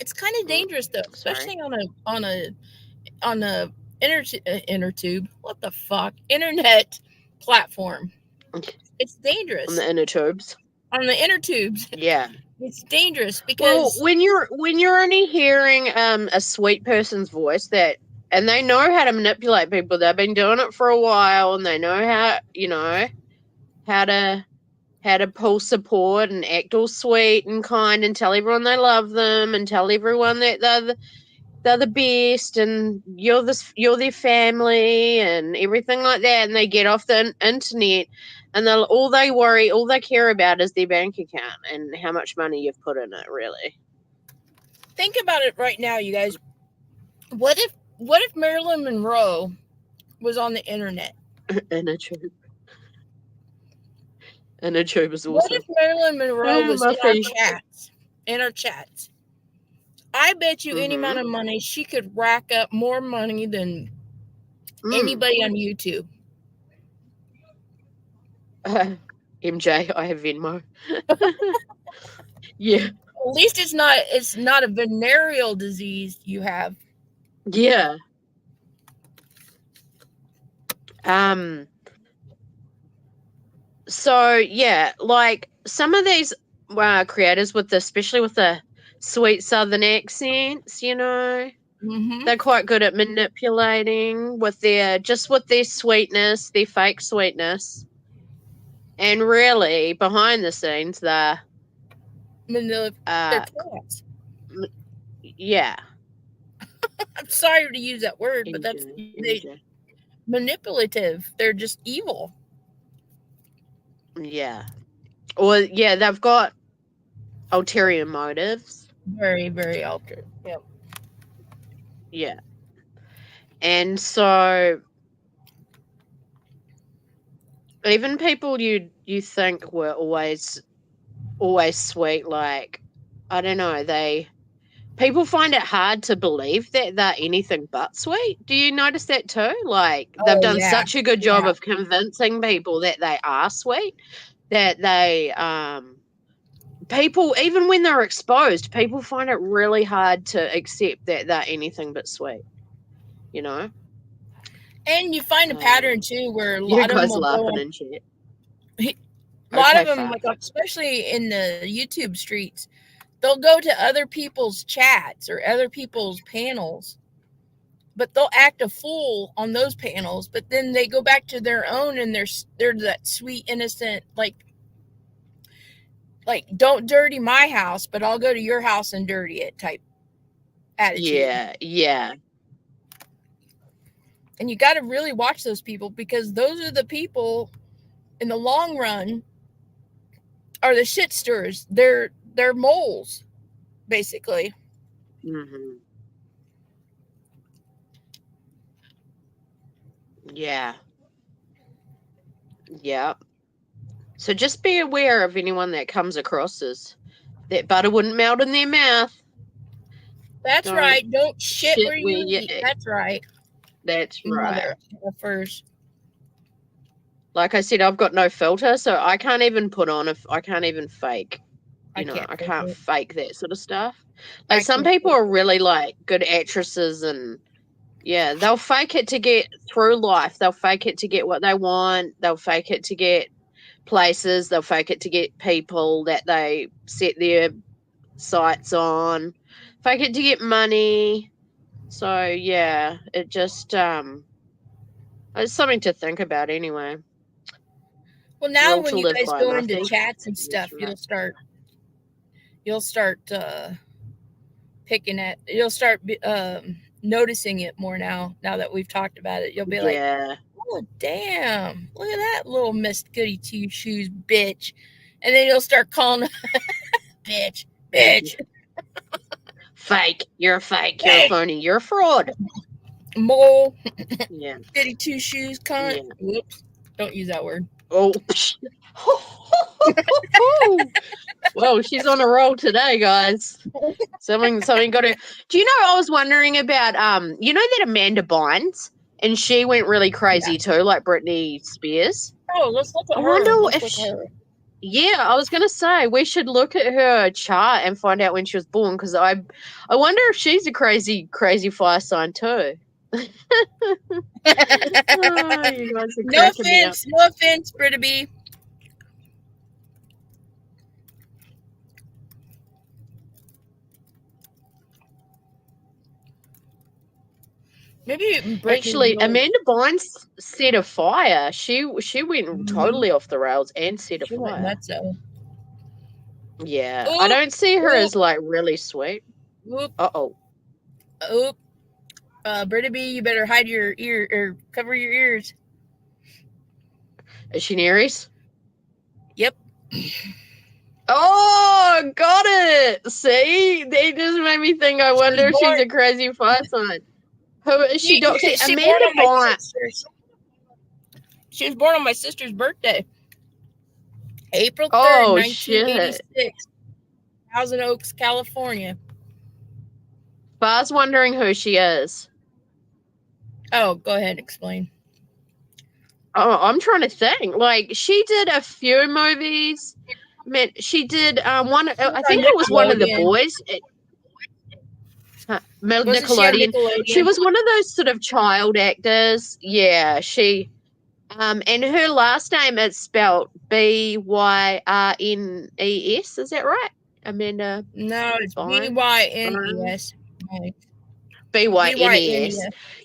It's kind of dangerous though, especially on a inner tube. What the fuck? Internet platform. It's dangerous. On the inner tubes. On the inner tubes. Yeah. It's dangerous because when you're only hearing a sweet person's voice and they know how to manipulate people, they've been doing it for a while and they know how to pull support and act all sweet and kind and tell everyone they love them and tell everyone that they're the best and you're their family and everything like that, and they get off the internet and all they care about is their bank account and how much money you've put in it. Really, think about it right now, you guys. What if Marilyn Monroe was on the internet? In a tube. And a tube is awesome. What if Marilyn Monroe was in our chats? I bet you any amount of money she could rack up more money than anybody on YouTube. MJ, I have Venmo. Yeah. At least it's not a venereal disease you have. Yeah. So yeah, like some of these creators especially with the sweet southern accents, they're quite good at manipulating with their sweetness, their fake sweetness, and really behind the scenes They're Uh, twats. yeah. I'm sorry to use that word, but that's NJ, they NJ. manipulative. They're just evil. Yeah. Or yeah, they've got ulterior motives. Very, very altered. Yep. Yeah. And so even people you think were always sweet, like I don't know, people find it hard to believe that they're anything but sweet. Do you notice that too? Like they've Oh done yeah. such a good job of convincing people that they are sweet, that they people, even when they're exposed, people find it really hard to accept that they're anything but sweet, you know? And you find a pattern too where a You lot of them guys will go laughing on. and shit. A lot of Okay, them, fuck. like especially in the YouTube streets, they'll go to other people's chats or other people's panels, but they'll act a fool on those panels. But then they go back to their own, and they're that sweet, innocent, like don't dirty my house, but I'll go to your house and dirty it type attitude. Yeah, yeah. And you got to really watch those people, because those are the people in the long run are the shit stirrers. They're moles, basically. Hmm. Yeah. Yeah. So just be aware of anyone that comes across as that butter wouldn't melt in their mouth. That's Don't right. Don't shit shit where where you you eat. eat. That's right. That's right. Mother effers. Like I said, I've got no filter, so I can't even put on I can't even fake. I can't I fake can't it. fake that sort of stuff. Like I some can't people fake are it. really like good actresses, and yeah, they'll fake it to get through life. They'll fake it to get what they want. They'll fake it to get places. They'll fake it to get people that they set their sights on. Fake it to get money. So yeah, it just it's something to think about anyway. Well, now Rule when to you live guys by, go into Muffy. chats and That's stuff, right. you'll start noticing it more now. Now that we've talked about it, you'll be like, Yeah. "Oh damn! Look at that little Miss Goody Two Shoes bitch," and then you'll start calling bitch, bitch, Fake. You're a fake. You're a bitch, phony. You're a fraud. mole, Yeah. Goody Two Shoes, cunt. Yeah. Whoops! Don't use that word. Oh. Well, she's on a roll today, guys. Something got to. Do you know? I was wondering about you know that Amanda Bynes, and she went really Yeah. crazy too, like Britney Spears. Oh, let's look I at wonder her. Let's if look at her. yeah, I was gonna say we should look at her chart and find out when she was born, because I wonder if she's a crazy fire sign too. Oh, you guys are No cracking me up. offense, no offense, Britta B. Maybe Brittany's Actually, really. Amanda Bynes set a fire. She went Mhm. totally off the rails and set a She went fire. nuts though. Yeah, I Oop, don't see her oop, as like really sweet. oop, Uh-oh. oop. Britta B, you better hide your ear or cover your ears. Is she an Aries? Yep. Oh, got it. See? They just made me think, I She was wonder if she's born. a crazy fire sign. Who is she? See, She born Amanda on my Bynes. sister's. She was born on my sister's birthday, April 3rd, Oh, shit. 1986, Thousand Oaks, California. Bar's wondering who she is. Oh, go ahead, explain. Oh, I'm trying to think. Like, she did a few movies. Man, she did one. She was I on think it was one of the Nickelodeon. boys. Wasn't she on Nickelodeon. She Nickelodeon? was one of those sort of child actors. Yeah, she. And her last name is spelled Byrnes. Is that right? Amanda No, it's Bynes. Bynes. Bynes. Bynes.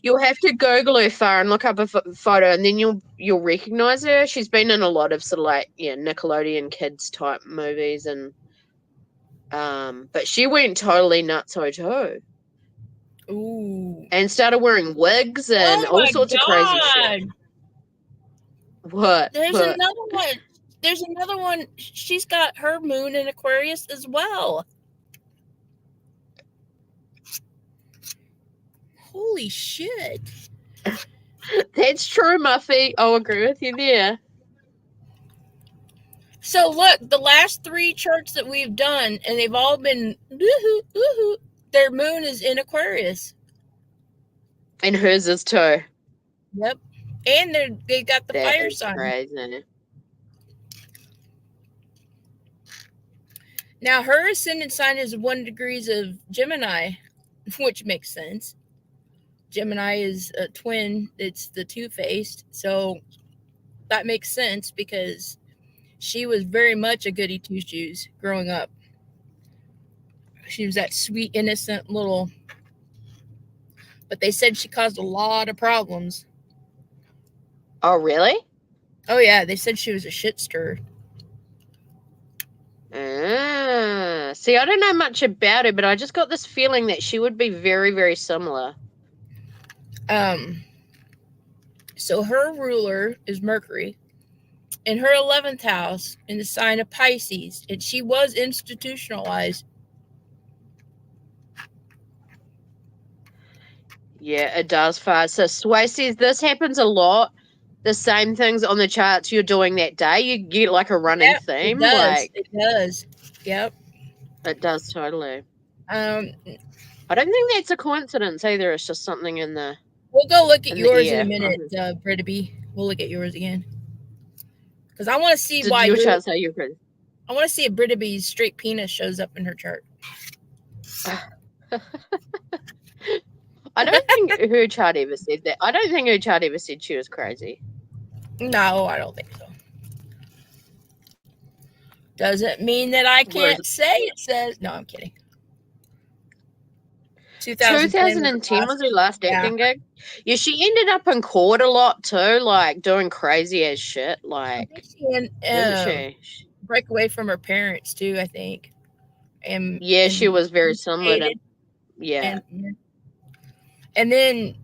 You'll have to Google her far and look up a photo, and then you'll recognize her. She's been in a lot of sort of like Nickelodeon kids type movies, and But she went totally nutso too. Ooh. And started wearing wigs and all sorts of crazy shit. What? There's What? another one. There's another one. She's got her moon in Aquarius as well. Holy shit. That's true, Muffy. I'll agree with you there. So look, the last 3 charts that we've done, and they've all been woohoo, woohoo, their moon is in Aquarius. And hers is too. Yep. And they got the That fire is sign. crazy. Now her ascendant sign is 1 degrees of Gemini, which makes sense. Gemini is a twin. It's the two-faced. So that makes sense because she was very much a goody two-shoes growing up. She was that sweet, innocent little... But they said she caused a lot of problems. Oh, really? Oh, yeah. They said she was a shit stirrer. See, I don't know much about her, but I just got this feeling that she would be very, very similar. So her ruler is Mercury. In her 11th house, in the sign of Pisces, and she was institutionalized. Yeah, it does fast. So Sway says this happens a lot. The same things on the charts you're doing that day. You get like a running theme. It does. Like It does. Yep. It does totally. I don't think that's a coincidence either. It's just something in the... We'll go look at yours in a minute, Brittany. We'll look at yours again. Because I want to see why your chart say you're pretty. I want to see if Brittaby's straight penis shows up in her chart. I don't think her chart ever said that. I don't think her chart ever said she was crazy. No, I don't think so. Doesn't mean that I can't say it says. No, I'm kidding. 2010 was her last acting gig. Yeah, she ended up in court a lot too, like doing crazy as shit. Like, didn't she? Break away from her parents too, I think. And she was very similar to. Yeah. And then,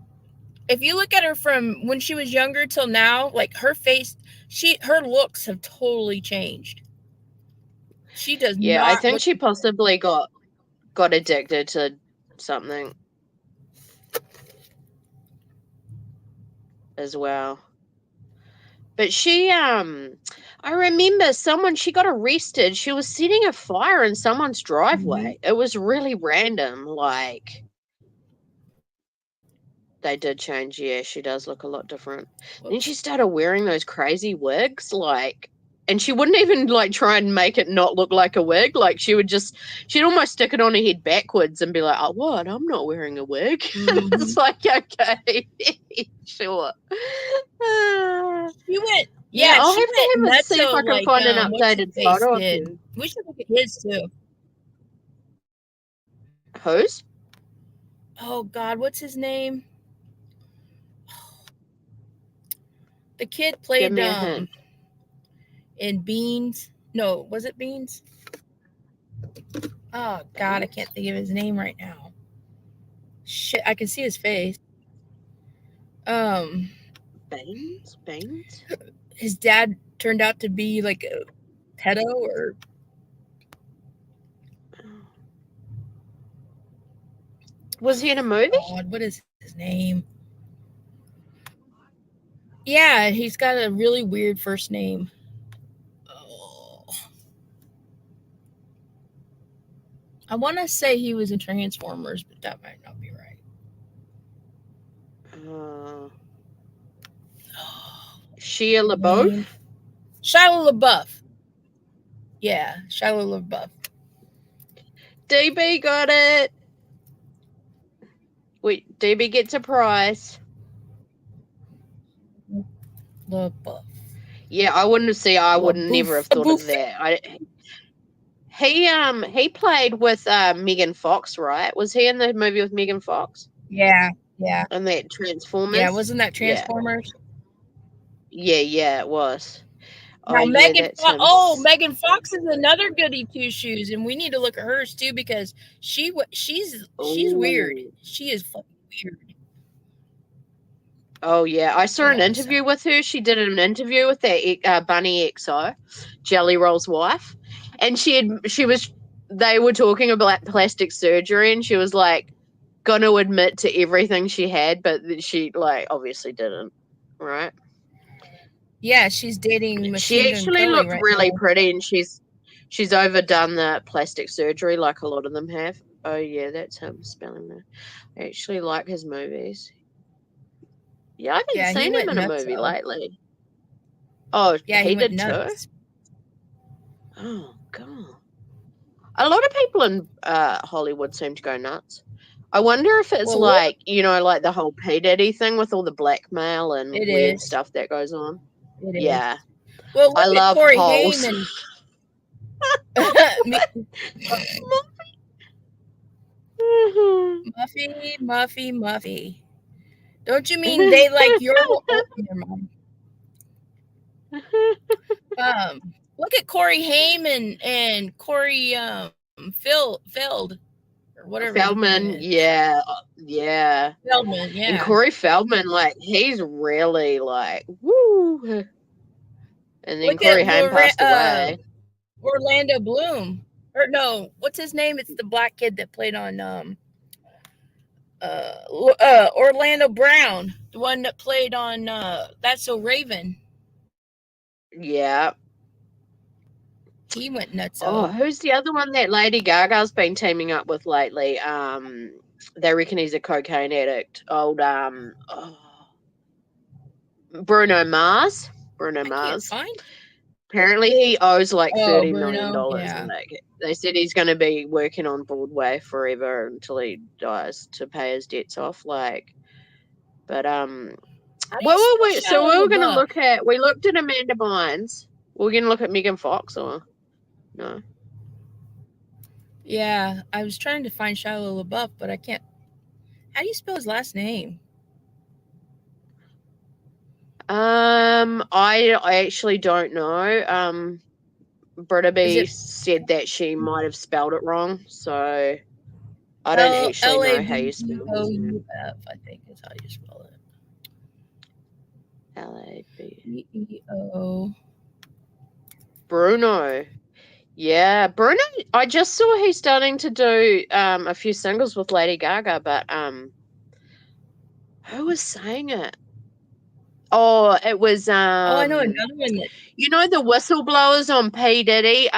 if you look at her from when she was younger till now, like her face, her looks have totally changed. She does. Yeah, I think she possibly got addicted to something as well. But she, I remember she got arrested. She was setting a fire in someone's driveway. It was really random. Like, they did change. Yeah, she does look a lot different. Then she started wearing those crazy wigs, like, and she wouldn't even like try and make it not look like a wig. Like she'd almost stick it on her head backwards and be like, "Oh, what? I'm not wearing a wig." It's like, okay, sure. She went. Yeah, I'll have to see if I can find an updated photo of you. We should look at his too. Whose? Oh God, what's his name? The kid played in Beans. No, was it Beans? Oh God, I can't think of his name right now. Shit, I can see his face. Beans? His dad turned out to be like a pedo or... Was he in a movie? God, what is his name? Yeah, he's got a really weird first name. Oh. I want to say he was in Transformers, but that might not be right. Shia LaBeouf? Shia LaBeouf. Yeah, Shia LaBeouf. DB got it. Wait, DB gets a prize. LaBeouf. Yeah, I wouldn't never have thought of that. He played with Megan Fox, right? Was he in the movie with Megan Fox? Yeah. And that Transformers? Yeah, wasn't that Transformers? Yeah, it was. Oh Now yeah, that's him. Megan Fox is another goody two shoes, and we need to look at hers too because she's weird. Oh. She is fucking weird. Oh yeah, I saw Hold an on a second. interview with her. She did an interview with that Bunny XO, Jelly Roll's wife, and they were talking about plastic surgery, and she was like gonna admit to everything she had, but she like obviously didn't, right? Yeah, she's dating She Machine Gun actually Kelly looked right really now. pretty, and she's overdone the plastic surgery like a lot of them have. Oh yeah, that's him spelling that. I actually like his movies. Yeah, I haven't Yeah, he seen him went in a nuts movie though. lately. Oh, Yeah, he he went did too? nuts. Oh, God. A lot of people in Hollywood seem to go nuts. I wonder if it's Well, look, like, like the whole P. Diddy thing with all the blackmail and it weird is. stuff that goes on. It is. Yeah. Well, I look at love Corey holes. Haim Me- Muffy. Don't you mean they like your? Oh, never mind. Look at Corey Haim and Corey Feld or whatever his name Feldman, is. yeah. Yeah. Feldman, And yeah. Corey Feldman, like, he's really like, woo. And then Look at Corey Haim passed away. Orlando Bloom. Or no, what's his name? It's the black kid that played on Orlando Brown, the one that played on That's So Raven. Yeah. He went Oh, nutso. who's the other one that Lady Gaga's been teaming up with lately? They reckon he's a cocaine addict. Bruno Mars. Bruno I can't Mars. find. Apparently, he owes like Oh, $30 million, Bruno. and Yeah. they said he's going to be working on Broadway forever until he dies to pay his debts off. But How do you what were we? spell So we Shia were going to LaBeouf? look at. We looked at Amanda Bynes. We're going to look at Megan Fox, or no? Yeah, I was trying to find Shia LaBeouf, but I can't. How do you spell his last name? I actually don't know. Is Brittaby it said that she might have spelled it wrong, so I don't L actually L A know how B you E spell O his U name. F? I think is how you spell it. L-A-B. EEO. Bruno. Yeah, Bruno. I just saw he's starting to do a few singles with Lady Gaga, but who was saying it? Oh, it was Oh, I know another one that. the whistleblowers on P Diddy.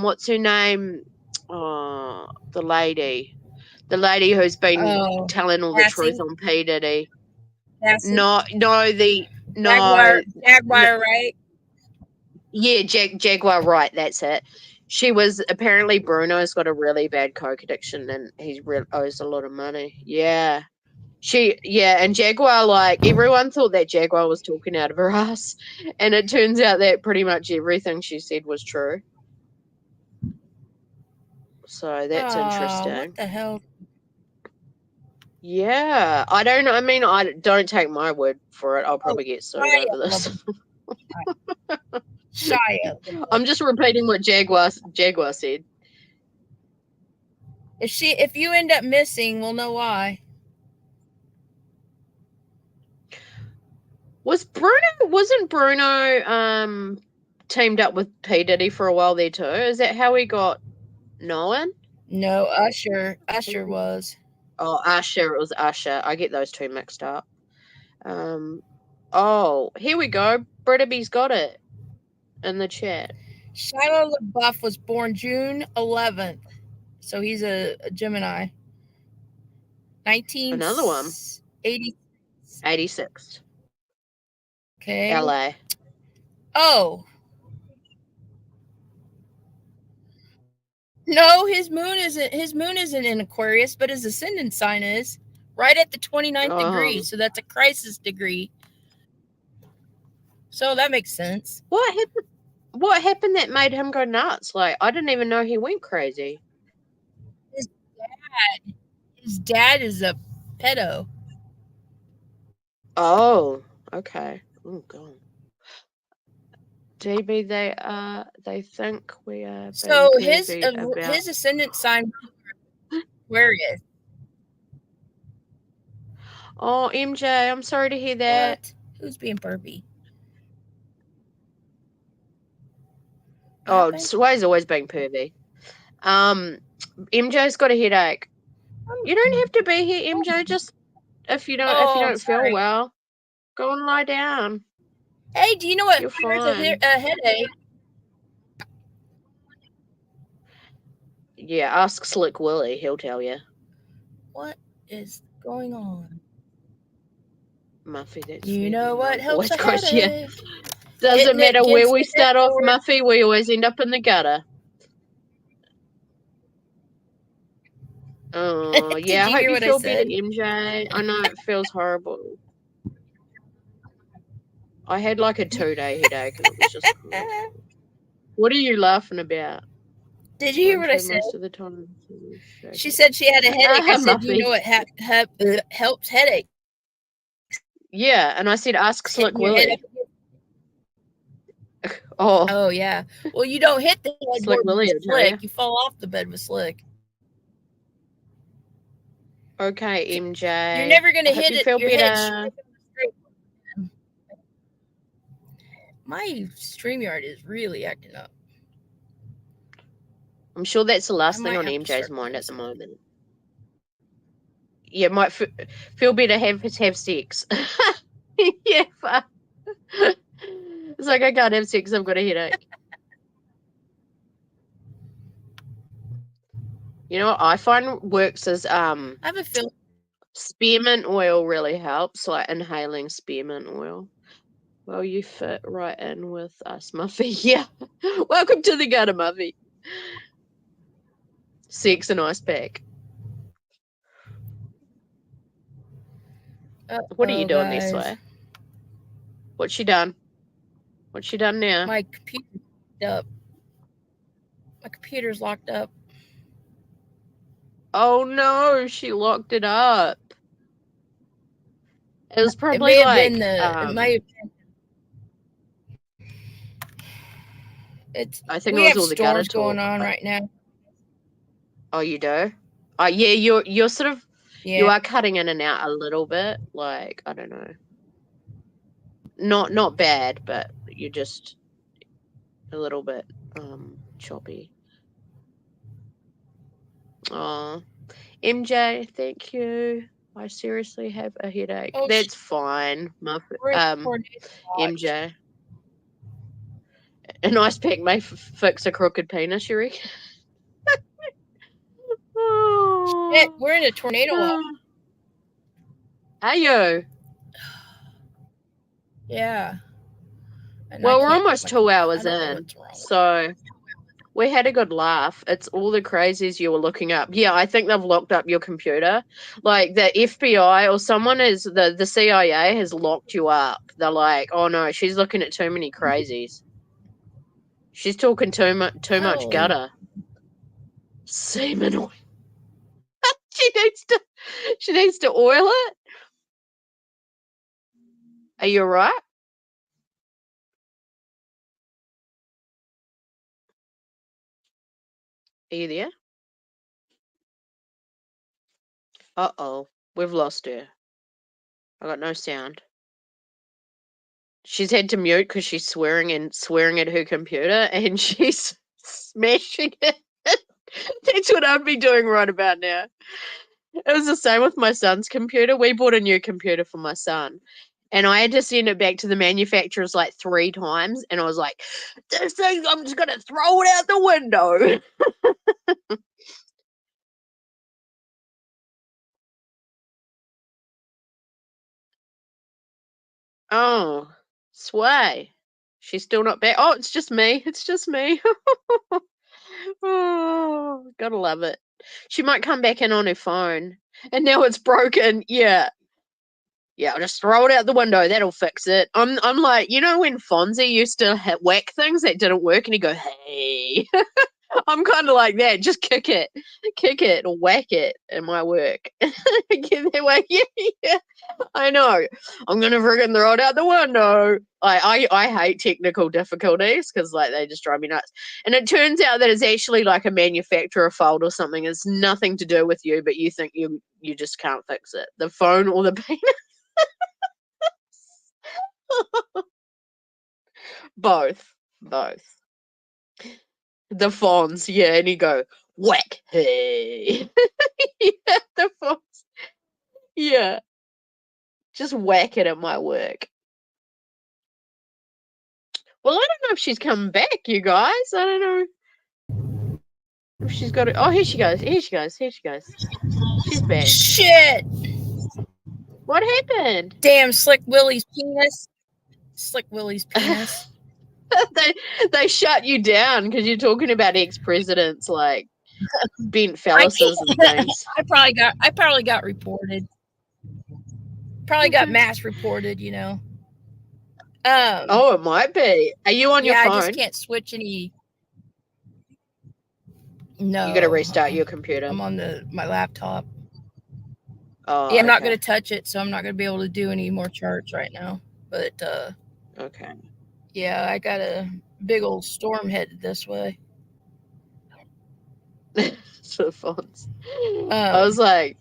What's her name? Oh, the lady who's been Oh, telling all the truth Cassie. on P Diddy. Cassie. No, no, Jaguar. no, Jaguar, right? yeah, Jaguar, right? That's it. She was apparently Bruno's got a really bad coke addiction and he owes a lot of money. Yeah. And Jaguar, like, everyone thought that Jaguar was talking out of her ass. And it turns out that pretty much everything she said was true. So that's Oh, what interesting. the hell? Yeah. I don't know. I mean, I don't take my word for it. I'll Oh, probably get sued Shia over this. LaBeouf. Shia LaBeouf. I'm just repeating what Jaguar said. If you end up missing, we'll know why. Wasn't Bruno teamed up with P. Diddy for a while there too? Is that how he got known? No, Usher. Usher was. Oh, Usher, it was Usher. I get those two mixed up. Oh, here we go. Brittaby's got it in the chat. Shia LaBeouf was born June 11th, so he's a Gemini. Another one. 1980. 86. Okay. LA. Oh, no, his moon isn't in Aquarius, but his ascendant sign is right at the 29th degree. Um, So that's a crisis degree. So that makes sense. what happened? What happened that made him go nuts? Like, I didn't even know he went crazy. His his dad is a pedo. Oh, okay. Oh, God. DB, they think we are So being pervy about. his ascendant sign Aquarius. Oh, MJ, I'm sorry to hear that. What? Who's being pervy? Oh, Sway's always being pervy. MJ's got a headache. You don't have to be here, MJ. Just if you don't feel well, go and lie down. Hey, do you know what You're clears fine. a headache? Yeah, ask Slick Willie. He'll tell you. What is going on? Muffy, that's You know what helps a gosh, headache? Doesn't matter where we start off, headboard. Muffy, we always end up in the gutter. Oh, yeah, I hope you feel better, MJ. I know it feels horrible. I had like a 2-day headache and it was just cool. What are you laughing about? Did you hear what I said? Most of the time. She said she had a headache. I said, you know what helps headache? Yeah, and I said, ask Slick Willie. Oh, yeah. Well, you don't hit the headboard Slick Willie, with Slick. You fall off the bed with Slick. Okay, MJ. You're never going to hit it. Feel your better. My StreamYard is really acting up. I'm sure that's the last thing on MJ's mind at the moment. Yeah, might feel better, have sex. Yeah, fuck. It's like I can't have sex, I've got a headache. You know what I find works is I have a feeling spearmint oil really helps, like inhaling spearmint oil. Well, you fit right in with us, Muffy. Yeah. Welcome to the gutter, Muffy. Sex and ice pack. What are you doing this way? What's she done? What's she done now? My computer's locked up. My computer's locked up. Oh no, she locked it up. It was probably it may have been I think we it was have all the gutter talk going on right now. Oh, you do? Oh, yeah, you're sort of you are cutting in and out a little bit. Like, I don't know. Not bad, but you're just a little bit choppy. Oh, MJ, thank you. I seriously have a headache. Oh, that's fine, MJ. An ice pack may fix a crooked penis, you reckon? Oh. Shit, we're in a tornado watch. Are you? Yeah. And well, we're almost 2 hours in, so we had a good laugh. It's all the crazies you were looking up. Yeah, I think they've locked up your computer. Like the FBI or someone the CIA has locked you up. They're like, oh no, she's looking at too many crazies. She's talking too much gutter. Semen oil. She needs to oil it. Are you all right? Are you there? Uh-oh. We've lost her. I got no sound. She's had to mute because she's swearing at her computer and she's smashing it. That's what I'd be doing right about now. It was the same with my son's computer. We bought a new computer for my son. And I had to send it back to the manufacturers like 3 times. And I was like, this thing, I'm just going to throw it out the window. Oh, Sway. She's still not back. Oh, it's just me. It's just me. Oh, gotta love it. She might come back in on her phone. And now it's broken. Yeah. Yeah, I'll just throw it out the window. That'll fix it. I'm like, you know when Fonzie used to whack things that didn't work and he'd go, hey. I'm kind of like that. Just kick it, whack it in my work. Get that way. Yeah, I know. I'm gonna friggin' throw it out the window. I hate technical difficulties because like they just drive me nuts. And it turns out that it's actually like a manufacturer fault or something. It's nothing to do with you, but you think you just can't fix it. The phone or the penis. Both. The fawns, yeah, and you go whack, hey. Yeah, the fawns, yeah, just whack it at my work. Well, I don't know if she's coming back, you guys. I don't know if she's got it. Oh, here she goes. She's back. Shit! What happened? Damn, Slick Willie's penis. They shut you down because you're talking about ex-presidents like bent phalluses and things. I probably got reported. Probably got mass reported, you know. Oh, it might be. Are you on your phone? I just can't switch any. No. You got to restart your computer. I'm on my laptop. Oh, yeah, I'm not going to touch it, so I'm not going to be able to do any more charts right now. But okay. Yeah, I got a big old storm headed this way. So fawns. I was like,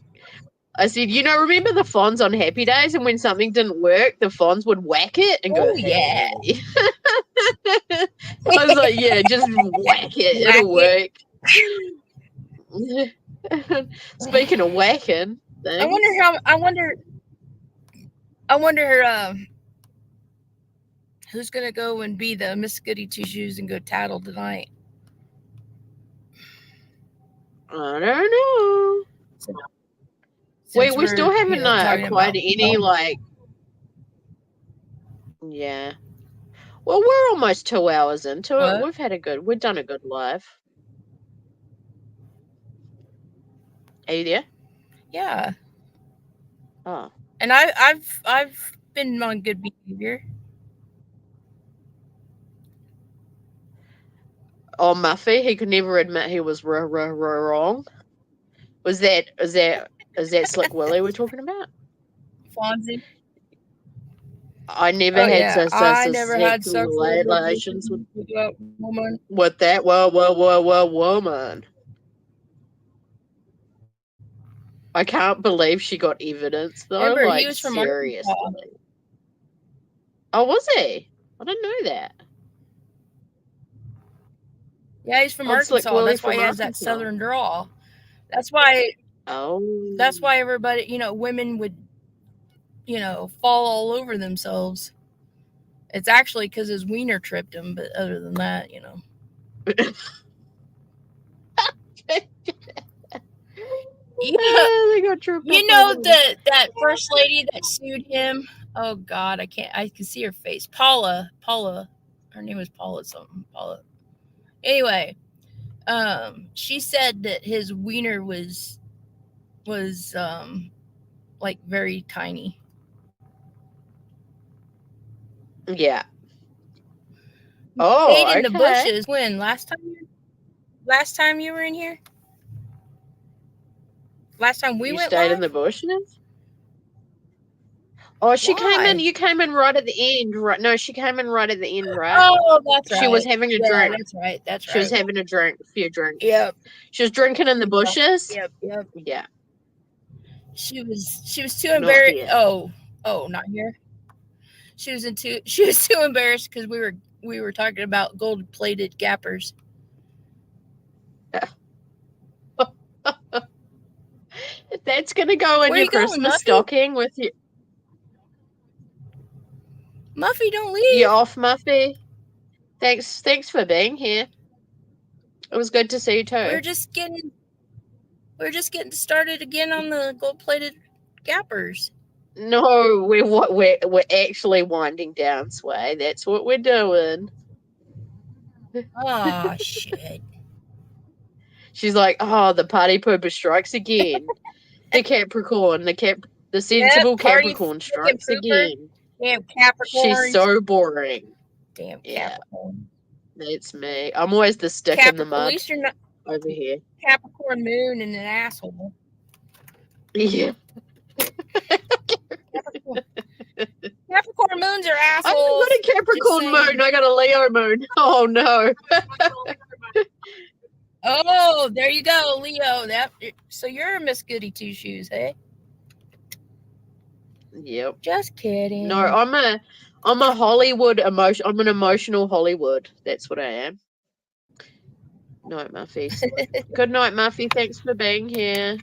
I said, remember the fawns on Happy Days, and when something didn't work, the fawns would whack it and go, yeah. I was like, yeah, just whack it. It'll work. Speaking of whacking, I wonder who's gonna go and be the Miss Goody Two Shoes and go tattle tonight. I don't know. Wait, we still haven't acquired any like. Yeah. Well, we're almost 2 hours into it. We've done a good live. Are you there? Yeah. Oh. And I've been on good behavior. Oh, Muffy, he could never admit he was wrong. Is that Slick Willie we're talking about? Fonzie. I never had sexual relations with that woman. With that woman. I can't believe she got evidence though. Remember, like, he was from seriously. Arkansas. Oh, was he? I didn't know that. Yeah, he's from Arkansas. That's why he has that southern drawl. That's why. Oh. That's why everybody, women would, fall all over themselves. It's actually because his wiener tripped him, but other than that, they got tripped. That first lady that sued him. Oh God, I can see her face. Paula. Her name was Paula something. Paula. Anyway, she said that his wiener was like very tiny. Yeah. Oh, stayed in the bushes. When last time you were in here? Last time we went stayed live? In the bushes? Oh, she came in. You came in right at the end, right? No, she came in right at the end, right? Oh, that's right. She was having a drink. That's right. She was having a few drinks. Yep. She was drinking in the bushes. Yep. Yeah. She was too embarrassed. Oh, not here. She was too embarrassed because we were talking about gold-plated gappers. That's gonna go in your Christmas stocking with you. Muffy, don't leave. You're off, Muffy. Thanks for being here. It was good to see you too. We're just getting started again on the gold-plated gappers. No, we're actually winding down, Sway. That's what we're doing. Oh shit. She's like, oh, the party pooper strikes again. The Capricorn, the sensible Capricorn strikes again. Damn Capricorn. She's so boring. Damn Capricorn. That's me. I'm always the stick in the At mud least you're not over here. Capricorn moon and an asshole. Yeah. Capricorn moons are I haven't assholes. got a Capricorn moon. I got a Leo moon. Oh no. Oh, there you go, Leo. So you're a Miss Goody Two Shoes, hey? Yep. Just kidding. No, I'm a Hollywood emotion. I'm an emotional Hollywood. That's what I am. Night, Muffy. Good night, Muffy. Thanks for being here.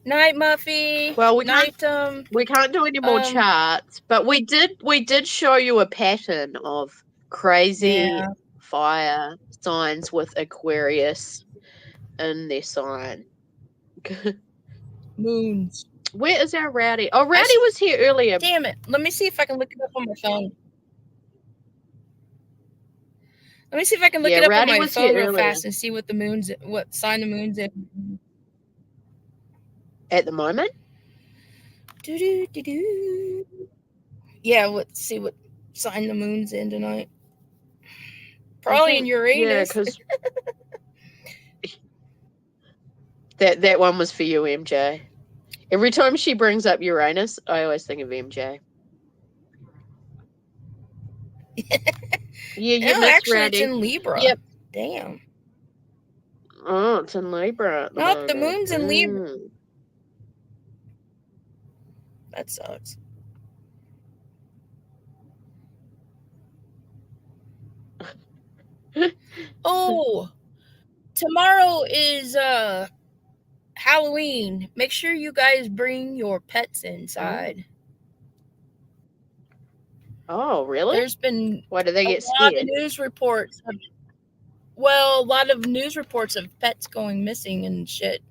Night, Muffy. Well, we can't do any more charts, but we did show you a pattern of crazy fire signs with Aquarius in their sign. Moons. Where is our Rowdy? Oh, Rowdy was here earlier. Damn it. Let me see if I can look it up on my phone. Let me see if I can look it up on my phone real fast and see what sign the moon's in. At the moment? Yeah, let's see what sign the moon's in tonight. Probably in Uranus. Yeah, because that one was for you, MJ. Every time she brings up Uranus, I always think of MJ. Yeah, you missed actually, Rowdy. it's in Libra. Yep. Damn. Oh, it's in Libra at the moment. The moon's in Libra. That sucks. Oh, tomorrow is Halloween. Make sure you guys bring your pets inside. Oh, really? There's been why do they get a lot of news reports. A lot of news reports of pets going missing and shit.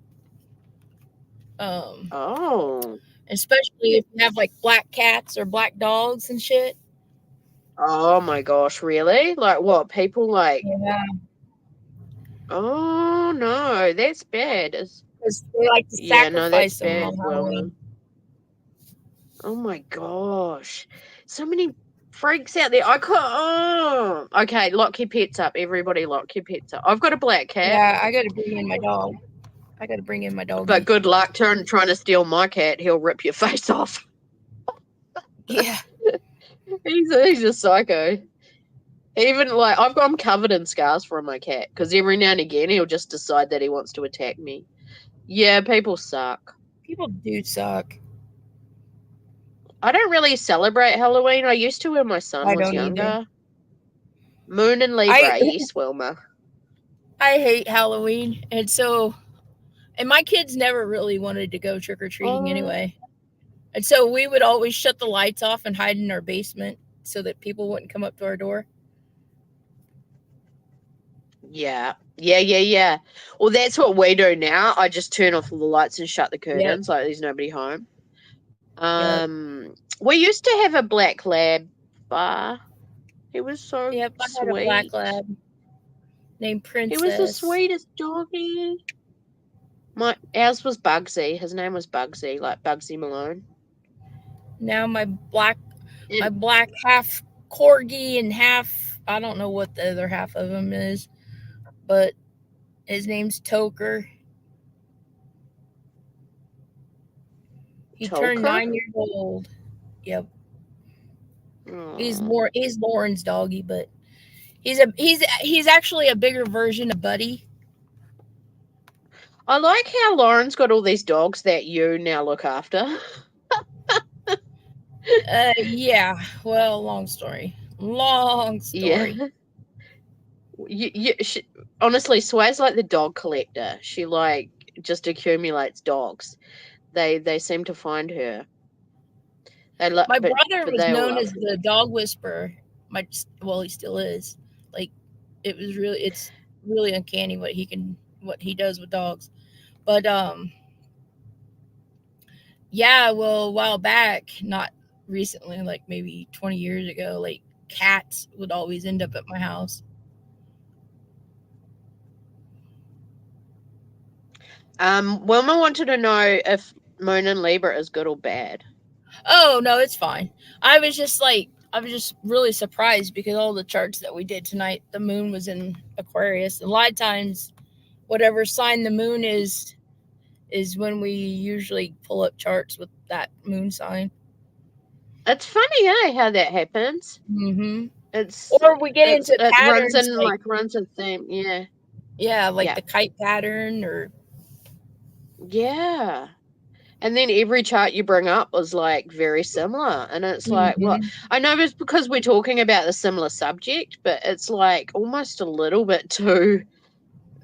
Especially if you have like black cats or black dogs and shit. Oh my gosh, really? Like what? People like? Yeah. Oh no, that's bad. Because they like to sacrifice them on Halloween. Oh my gosh, so many freaks out there. I can't. Oh. Okay, lock your pets up. Everybody, lock your pets up. I've got a black cat. Yeah, I got to bring in my dog. But good luck trying to steal my cat. He'll rip your face off. Yeah. He's a psycho. Even like I'm covered in scars from my cat because every now and again he'll just decide that he wants to attack me. Yeah, people suck. People do suck. I don't really celebrate Halloween. I used to when my son was younger. Either. Moon and Libra, yes, Wilma. I hate Halloween, and my kids never really wanted to go trick-or-treating anyway. And so we would always shut the lights off and hide in our basement so that people wouldn't come up to our door. Yeah. Well, that's what we do now. I just turn off all the lights and shut the curtains like there's nobody home. We used to have a black lab bar. He was so sweet. I had a black lab named Princess. He was the sweetest doggy. Ours was Bugsy. His name was Bugsy, like Bugsy Malone. Now my black half corgi and half, I don't know what the other half of him is, but his name's Toker. He turned 9 years old. Yep. Aww. He's Lauren's doggy, but he's actually a bigger version of Buddy. I like how Lauren's got all these dogs that you now look after. Yeah. Well, long story. Yeah. Honestly, Sway's like the dog collector. She like just accumulates dogs. They seem to find her. My brother was known as the dog whisperer. He still is. Like, it's really uncanny what he does with dogs. But yeah, well, a while back, not recently, like maybe 20 years ago, like cats would always end up at my house. Wilma wanted to know if Moon and Libra is good or bad. Oh no, it's fine. I was just like, I was just really surprised because all the charts that we did tonight, the moon was in Aquarius. And a lot of times, whatever sign the moon is when we usually pull up charts with that moon sign. It's funny, how that happens. Mm-hmm. It's Or we get into it patterns runs in theme, yeah. Yeah, like the kite pattern or yeah. And then every chart you bring up was like very similar. And it's like, well, I know it's because we're talking about the similar subject, but it's like almost a little bit too.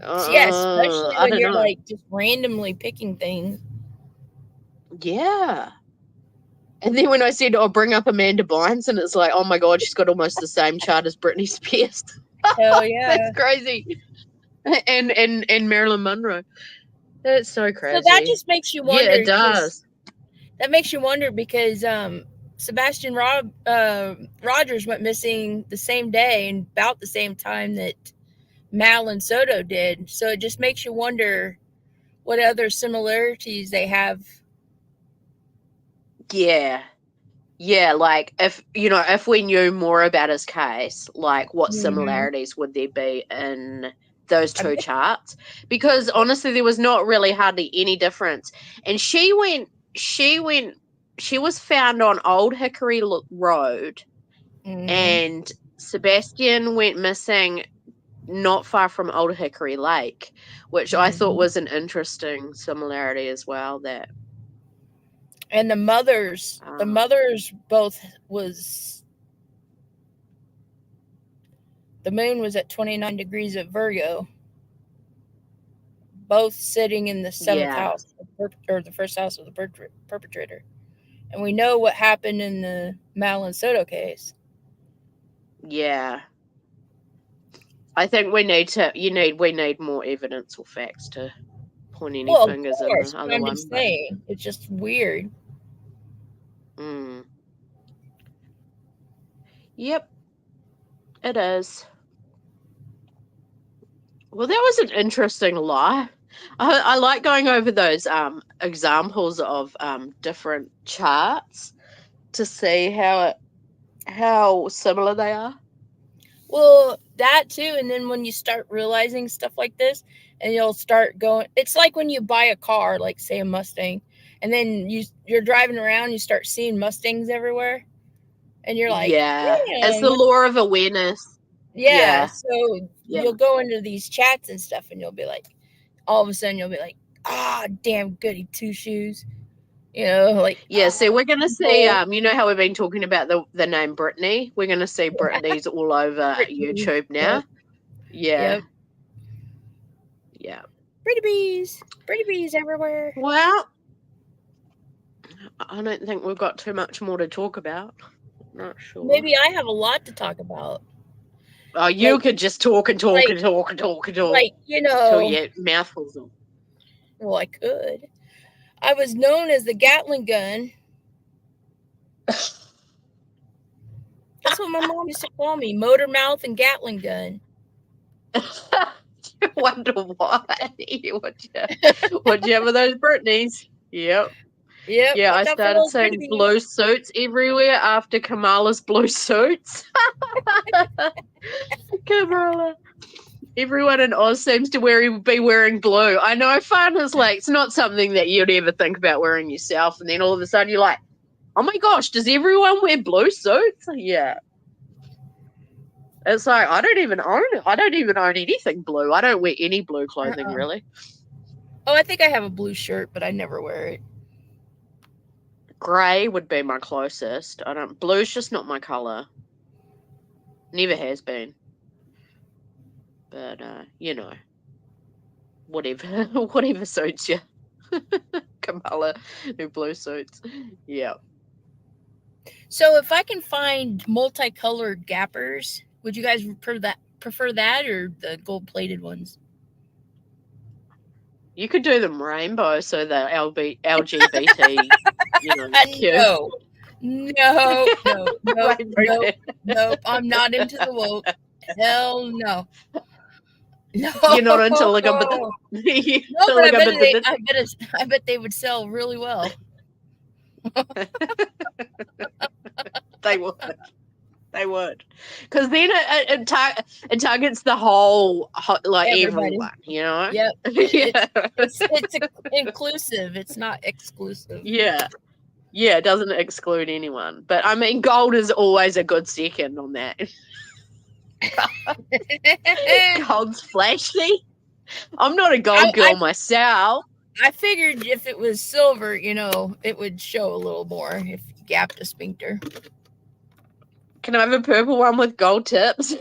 yeah, especially I when don't you're know. like just randomly picking things. Yeah. And then when I said, I'll bring up Amanda Bynes, and it's like, oh my God, she's got almost the same chart as Britney Spears. Hell yeah. That's crazy. And Marilyn Monroe. That's so crazy. So that just makes you wonder. Yeah, it does. That makes you wonder because Sebastian Rogers went missing the same day and about the same time that Mal and Soto did. So it just makes you wonder what other similarities they have. Yeah. Yeah, like if we knew more about his case, like what similarities would there be in those two charts? Because honestly, there was not really hardly any difference. And she was found on Old Hickory Road, and Sebastian went missing not far from Old Hickory Lake, which I thought was an interesting similarity as well. That and the mothers both was, the moon was at 29 degrees of Virgo, both sitting in the seventh house or the first house of the perpetrator. And we know what happened in the Mal and Soto case. Yeah. I think we need more evidence or facts to point any fingers in the other one. Saying, it's just weird. Yep, it is. Well, that was an interesting lie. I like going over those examples of different charts to see how similar they are. Well, that too, and then when you start realizing stuff like this, and you'll start going, it's like when you buy a car, like say a Mustang, and then you're driving around, you start seeing Mustangs everywhere, and you're like, it's the law of awareness. Yeah. So you'll go into these chats and stuff, and you'll be like, all of a sudden you'll be like, damn goody two shoes. So we're gonna see. You know how we've been talking about the name Brittany. We're gonna see Brittany's all over YouTube now. Yeah. Pretty bees everywhere. Well, I don't think we've got too much more to talk about. Not sure. Maybe I have a lot to talk about. Oh, you could just talk and talk and talk and talk and talk. Like, till your mouth falls off. Well, I could. I was known as the Gatling gun. That's what my mom used to call me, motor mouth and Gatling gun. You wonder why. What'd you have with those Britneys? Yep. Yeah, I started seeing blue suits everywhere after Kamala's blue suits. Kamala. Everyone in Oz seems to be wearing blue. I know fun is like, it's not something that you'd ever think about wearing yourself, and then all of a sudden you're like, oh my gosh, does everyone wear blue suits? Yeah. It's like I don't even own anything blue. I don't wear any blue clothing really. Oh, I think I have a blue shirt, but I never wear it. Grey would be my closest. Blue's just not my colour. Never has been. But whatever suits you. Kamala, new blue suits. Yeah. So if I can find multicolored gappers, would you guys prefer that or the gold-plated ones? You could do them rainbow, so the LGBT, Nope. I'm not into the woke. Hell no. No. You're not into LGBT. No, but I bet they would sell really well. They would. They would, because then it targets the whole like Everybody. everyone, you know. Yep. Yeah. It's inclusive. It's not exclusive. Yeah. Yeah, it doesn't exclude anyone. But I mean, gold is always a good second on that. Gold's flashy. I'm not a gold girl myself. I figured if it was silver, it would show a little more if you gapped a sphincter. Can I have a purple one with gold tips?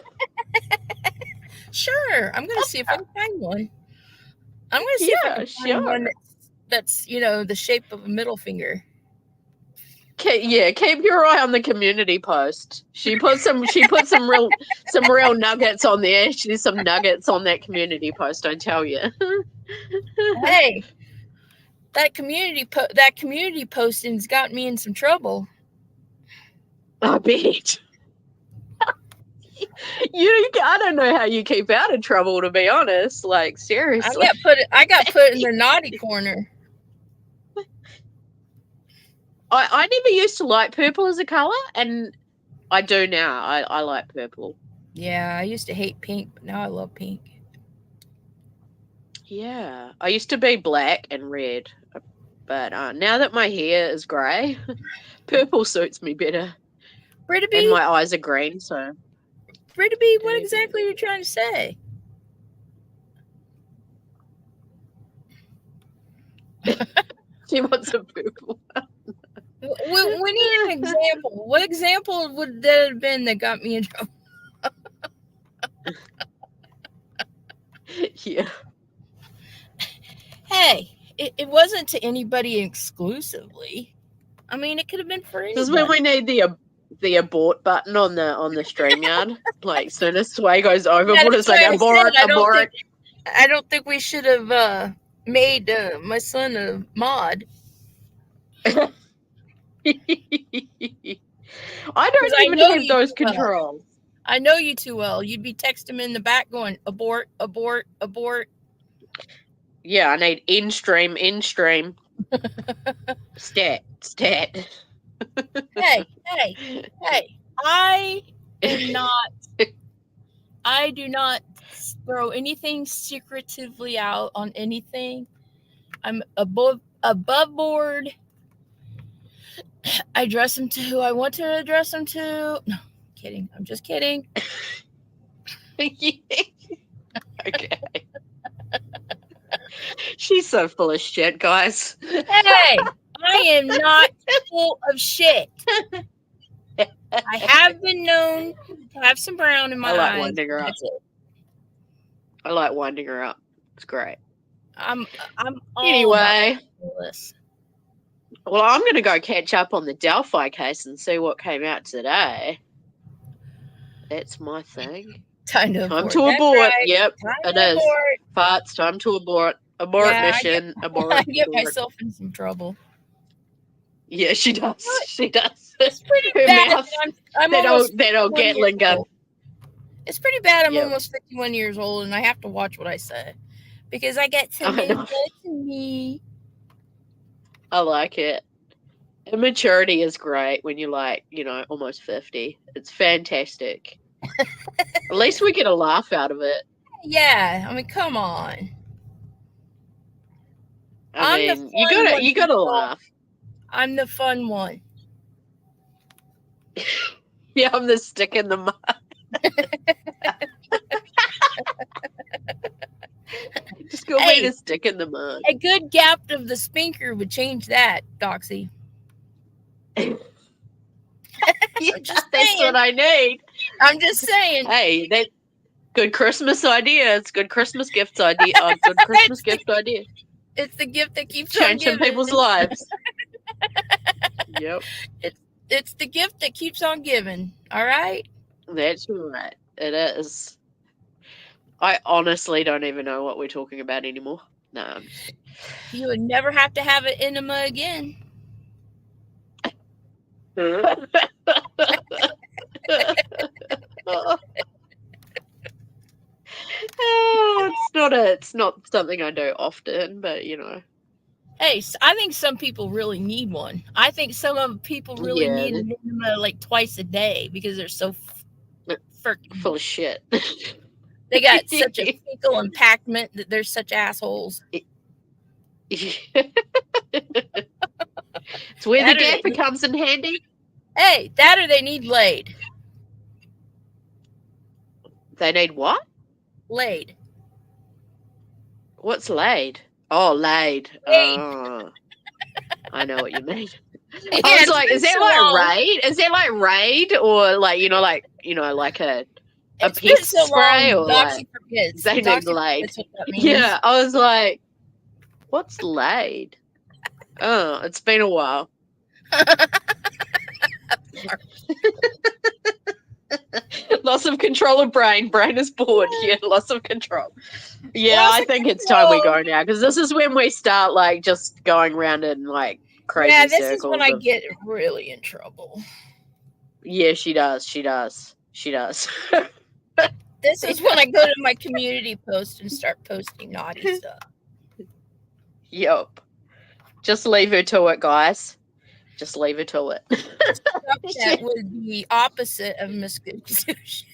Sure. I'm going to see if I can find one. I'm going to see if I can find one that's the shape of a middle finger. Keep your eye on the community post. She put some real nuggets on there. There's some nuggets on that community post, I tell you. Hey, that community posting's got me in some trouble. I bet. I don't know how you keep out of trouble, to be honest. Like, seriously. I got put in the naughty corner. I never used to like purple as a color, and I do now. I like purple. Yeah, I used to hate pink, but now I love pink. Yeah, I used to be black and red, but now that my hair is grey, purple suits me better. Brittany, and my eyes are green, so. Brittany, what exactly are you trying to say? She wants a purple one. We need an example. What example would that have been that got me in trouble? Yeah. Hey, it wasn't to anybody exclusively. I mean, it could have been for anybody. This is when we need the abort button on the StreamYard. Like, soon as Sway goes over, put us like abort. I don't think we should have made my son a mod. I don't even have those controls. I know you too well. You'd be texting him in the back going, abort, abort, abort. Yeah, I need in stream. Stat. Hey. I do not throw anything secretively out on anything. I'm above board. I address them to who I want to address them to. No, kidding. I'm just kidding. Okay. She's so full of shit, guys. Hey, I am not full of shit. I have been known to have some brown in my eyes. I like winding her up. I like winding her up. It's great. I'm all anyway. About this. Well, I'm going to go catch up on the Delphi case and see what came out today. That's my thing. Time to abort. Right. Yep, it is. Farts, time to abort. Abort mission. Abort. I get myself in some trouble. Yeah, she does. She does. It's pretty bad. That old Gatling gun. It's pretty bad. I'm almost 51 years old, and I have to watch what I say because I get something good to me. I like it. Immaturity is great when you're like, almost 50. It's fantastic. At least we get a laugh out of it. Yeah, I mean, come on. I mean, you gotta laugh. I'm the fun one. Yeah, I'm the stick in the mud. Just go me to stick in the mud. A good gap of the spinker would change that, Doxy. That's what I need. I'm just saying. Hey, that good Christmas idea. It's good Christmas gift idea. Good Christmas gift idea. It's the gift that keeps changing people's lives. Yep. It's the gift that keeps on giving. All right. That's right. It is. I honestly don't even know what we're talking about anymore. No. You would never have to have an enema again. It's not something I do often, but Hey, I think some people really need one. I think some of people really Yeah, need an enema like twice a day because they're so freaking. full of shit. They got such a fecal impactment that they're such assholes. It's where the That or they gapper need, comes in handy. hey, that or they need laid. They need what? Laid. What's laid? Oh, laid. Laid. I know what you mean. Yeah, I was it's like, been is that so like long. raid? Is that like raid or like like a It's been pest so spray long. or like Doxy forgets. they need Doxy laid? forgets what that means. Yeah, I was like, what's laid? Oh, it's been a while. Loss of control of brain. Brain is bored. Yeah, loss of control. Yeah, Loss I of think it's time we control. go now because this is when we start like just going around in like crazy Yeah, this circles. is when I get really in trouble. Yeah, she does. She does. She does. This is when I go to my community post and start posting naughty stuff. Yup. Just leave her to it, guys. Just leave her to it. Stuff that would be opposite of Miss Goody Sushi.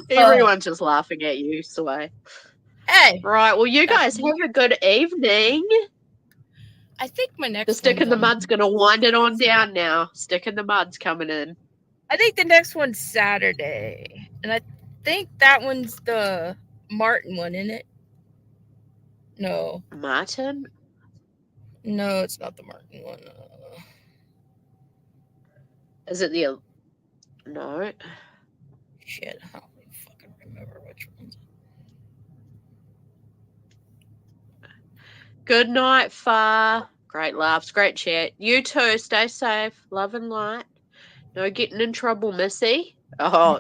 Everyone's just laughing at you, Sway. Hey. Right, well, you guys have a good evening. I think my next The stick in the one's on- mud's going to wind it on down now. Stick in the mud's coming in. I think the next one's Saturday. And I think that one's the Martin one, isn't it? No. Martin? No, it's not the Martin one. Is it the... No. Shit, I don't even fucking remember which ones. Good night, Far. Great laughs, great chat. You too, stay safe. Love and light. No getting in trouble, Missy. Oh,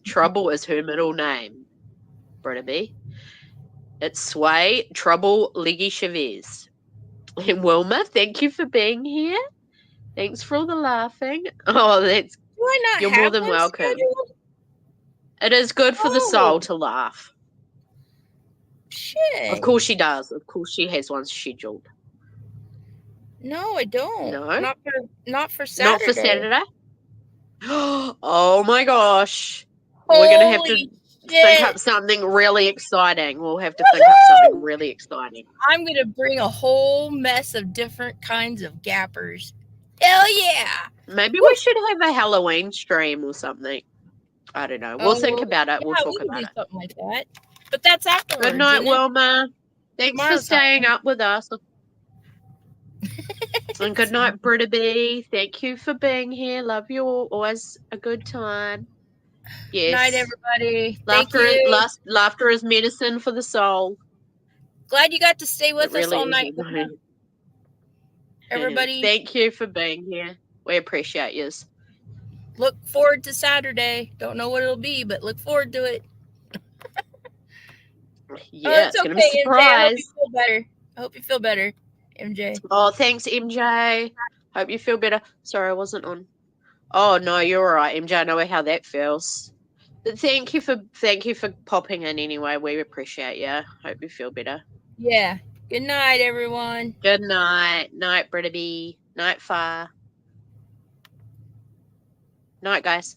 Trouble is her middle name. Brittaby. It's Sway, Trouble, Leggy Chavez. And Wilma, thank you for being here. Thanks for all the laughing. Oh, that's... Do I not You're have more than one welcome. scheduled? It is good for the soul to laugh. Shit. Of course she does. Of course she has one scheduled. No, I don't. No? Not for Saturday. Not for Saturday? Oh my gosh. We're going to have to think up something really exciting. We'll have to think up something really exciting. I'm going to bring a whole mess of different kinds of gappers. Hell yeah. Maybe we should have a Halloween stream or something. I don't know. We'll think about it. We'll talk about it. Something like that. But that's afterwards. Good night, Wilma. Thanks for staying up with us. And good night, Brittaby. Thank you for being here. Love you all. Always a good time. Yes. Night, everybody. Laughter is medicine for the soul. Glad you got to stay with us all night. Everybody. Thank you for being here. We appreciate you. Look forward to Saturday. Don't know what it'll be, but look forward to it. Yeah, it's going to be a surprise. I hope you feel better, MJ. Oh, thanks, MJ. Hope you feel better. Sorry, I wasn't on. Oh no, you're all right, MJ. I know how that feels. But thank you for popping in anyway. We appreciate you. Hope you feel better. Yeah. Good night, everyone. Good night. Night, Brittaby. Night, Far. Night, guys.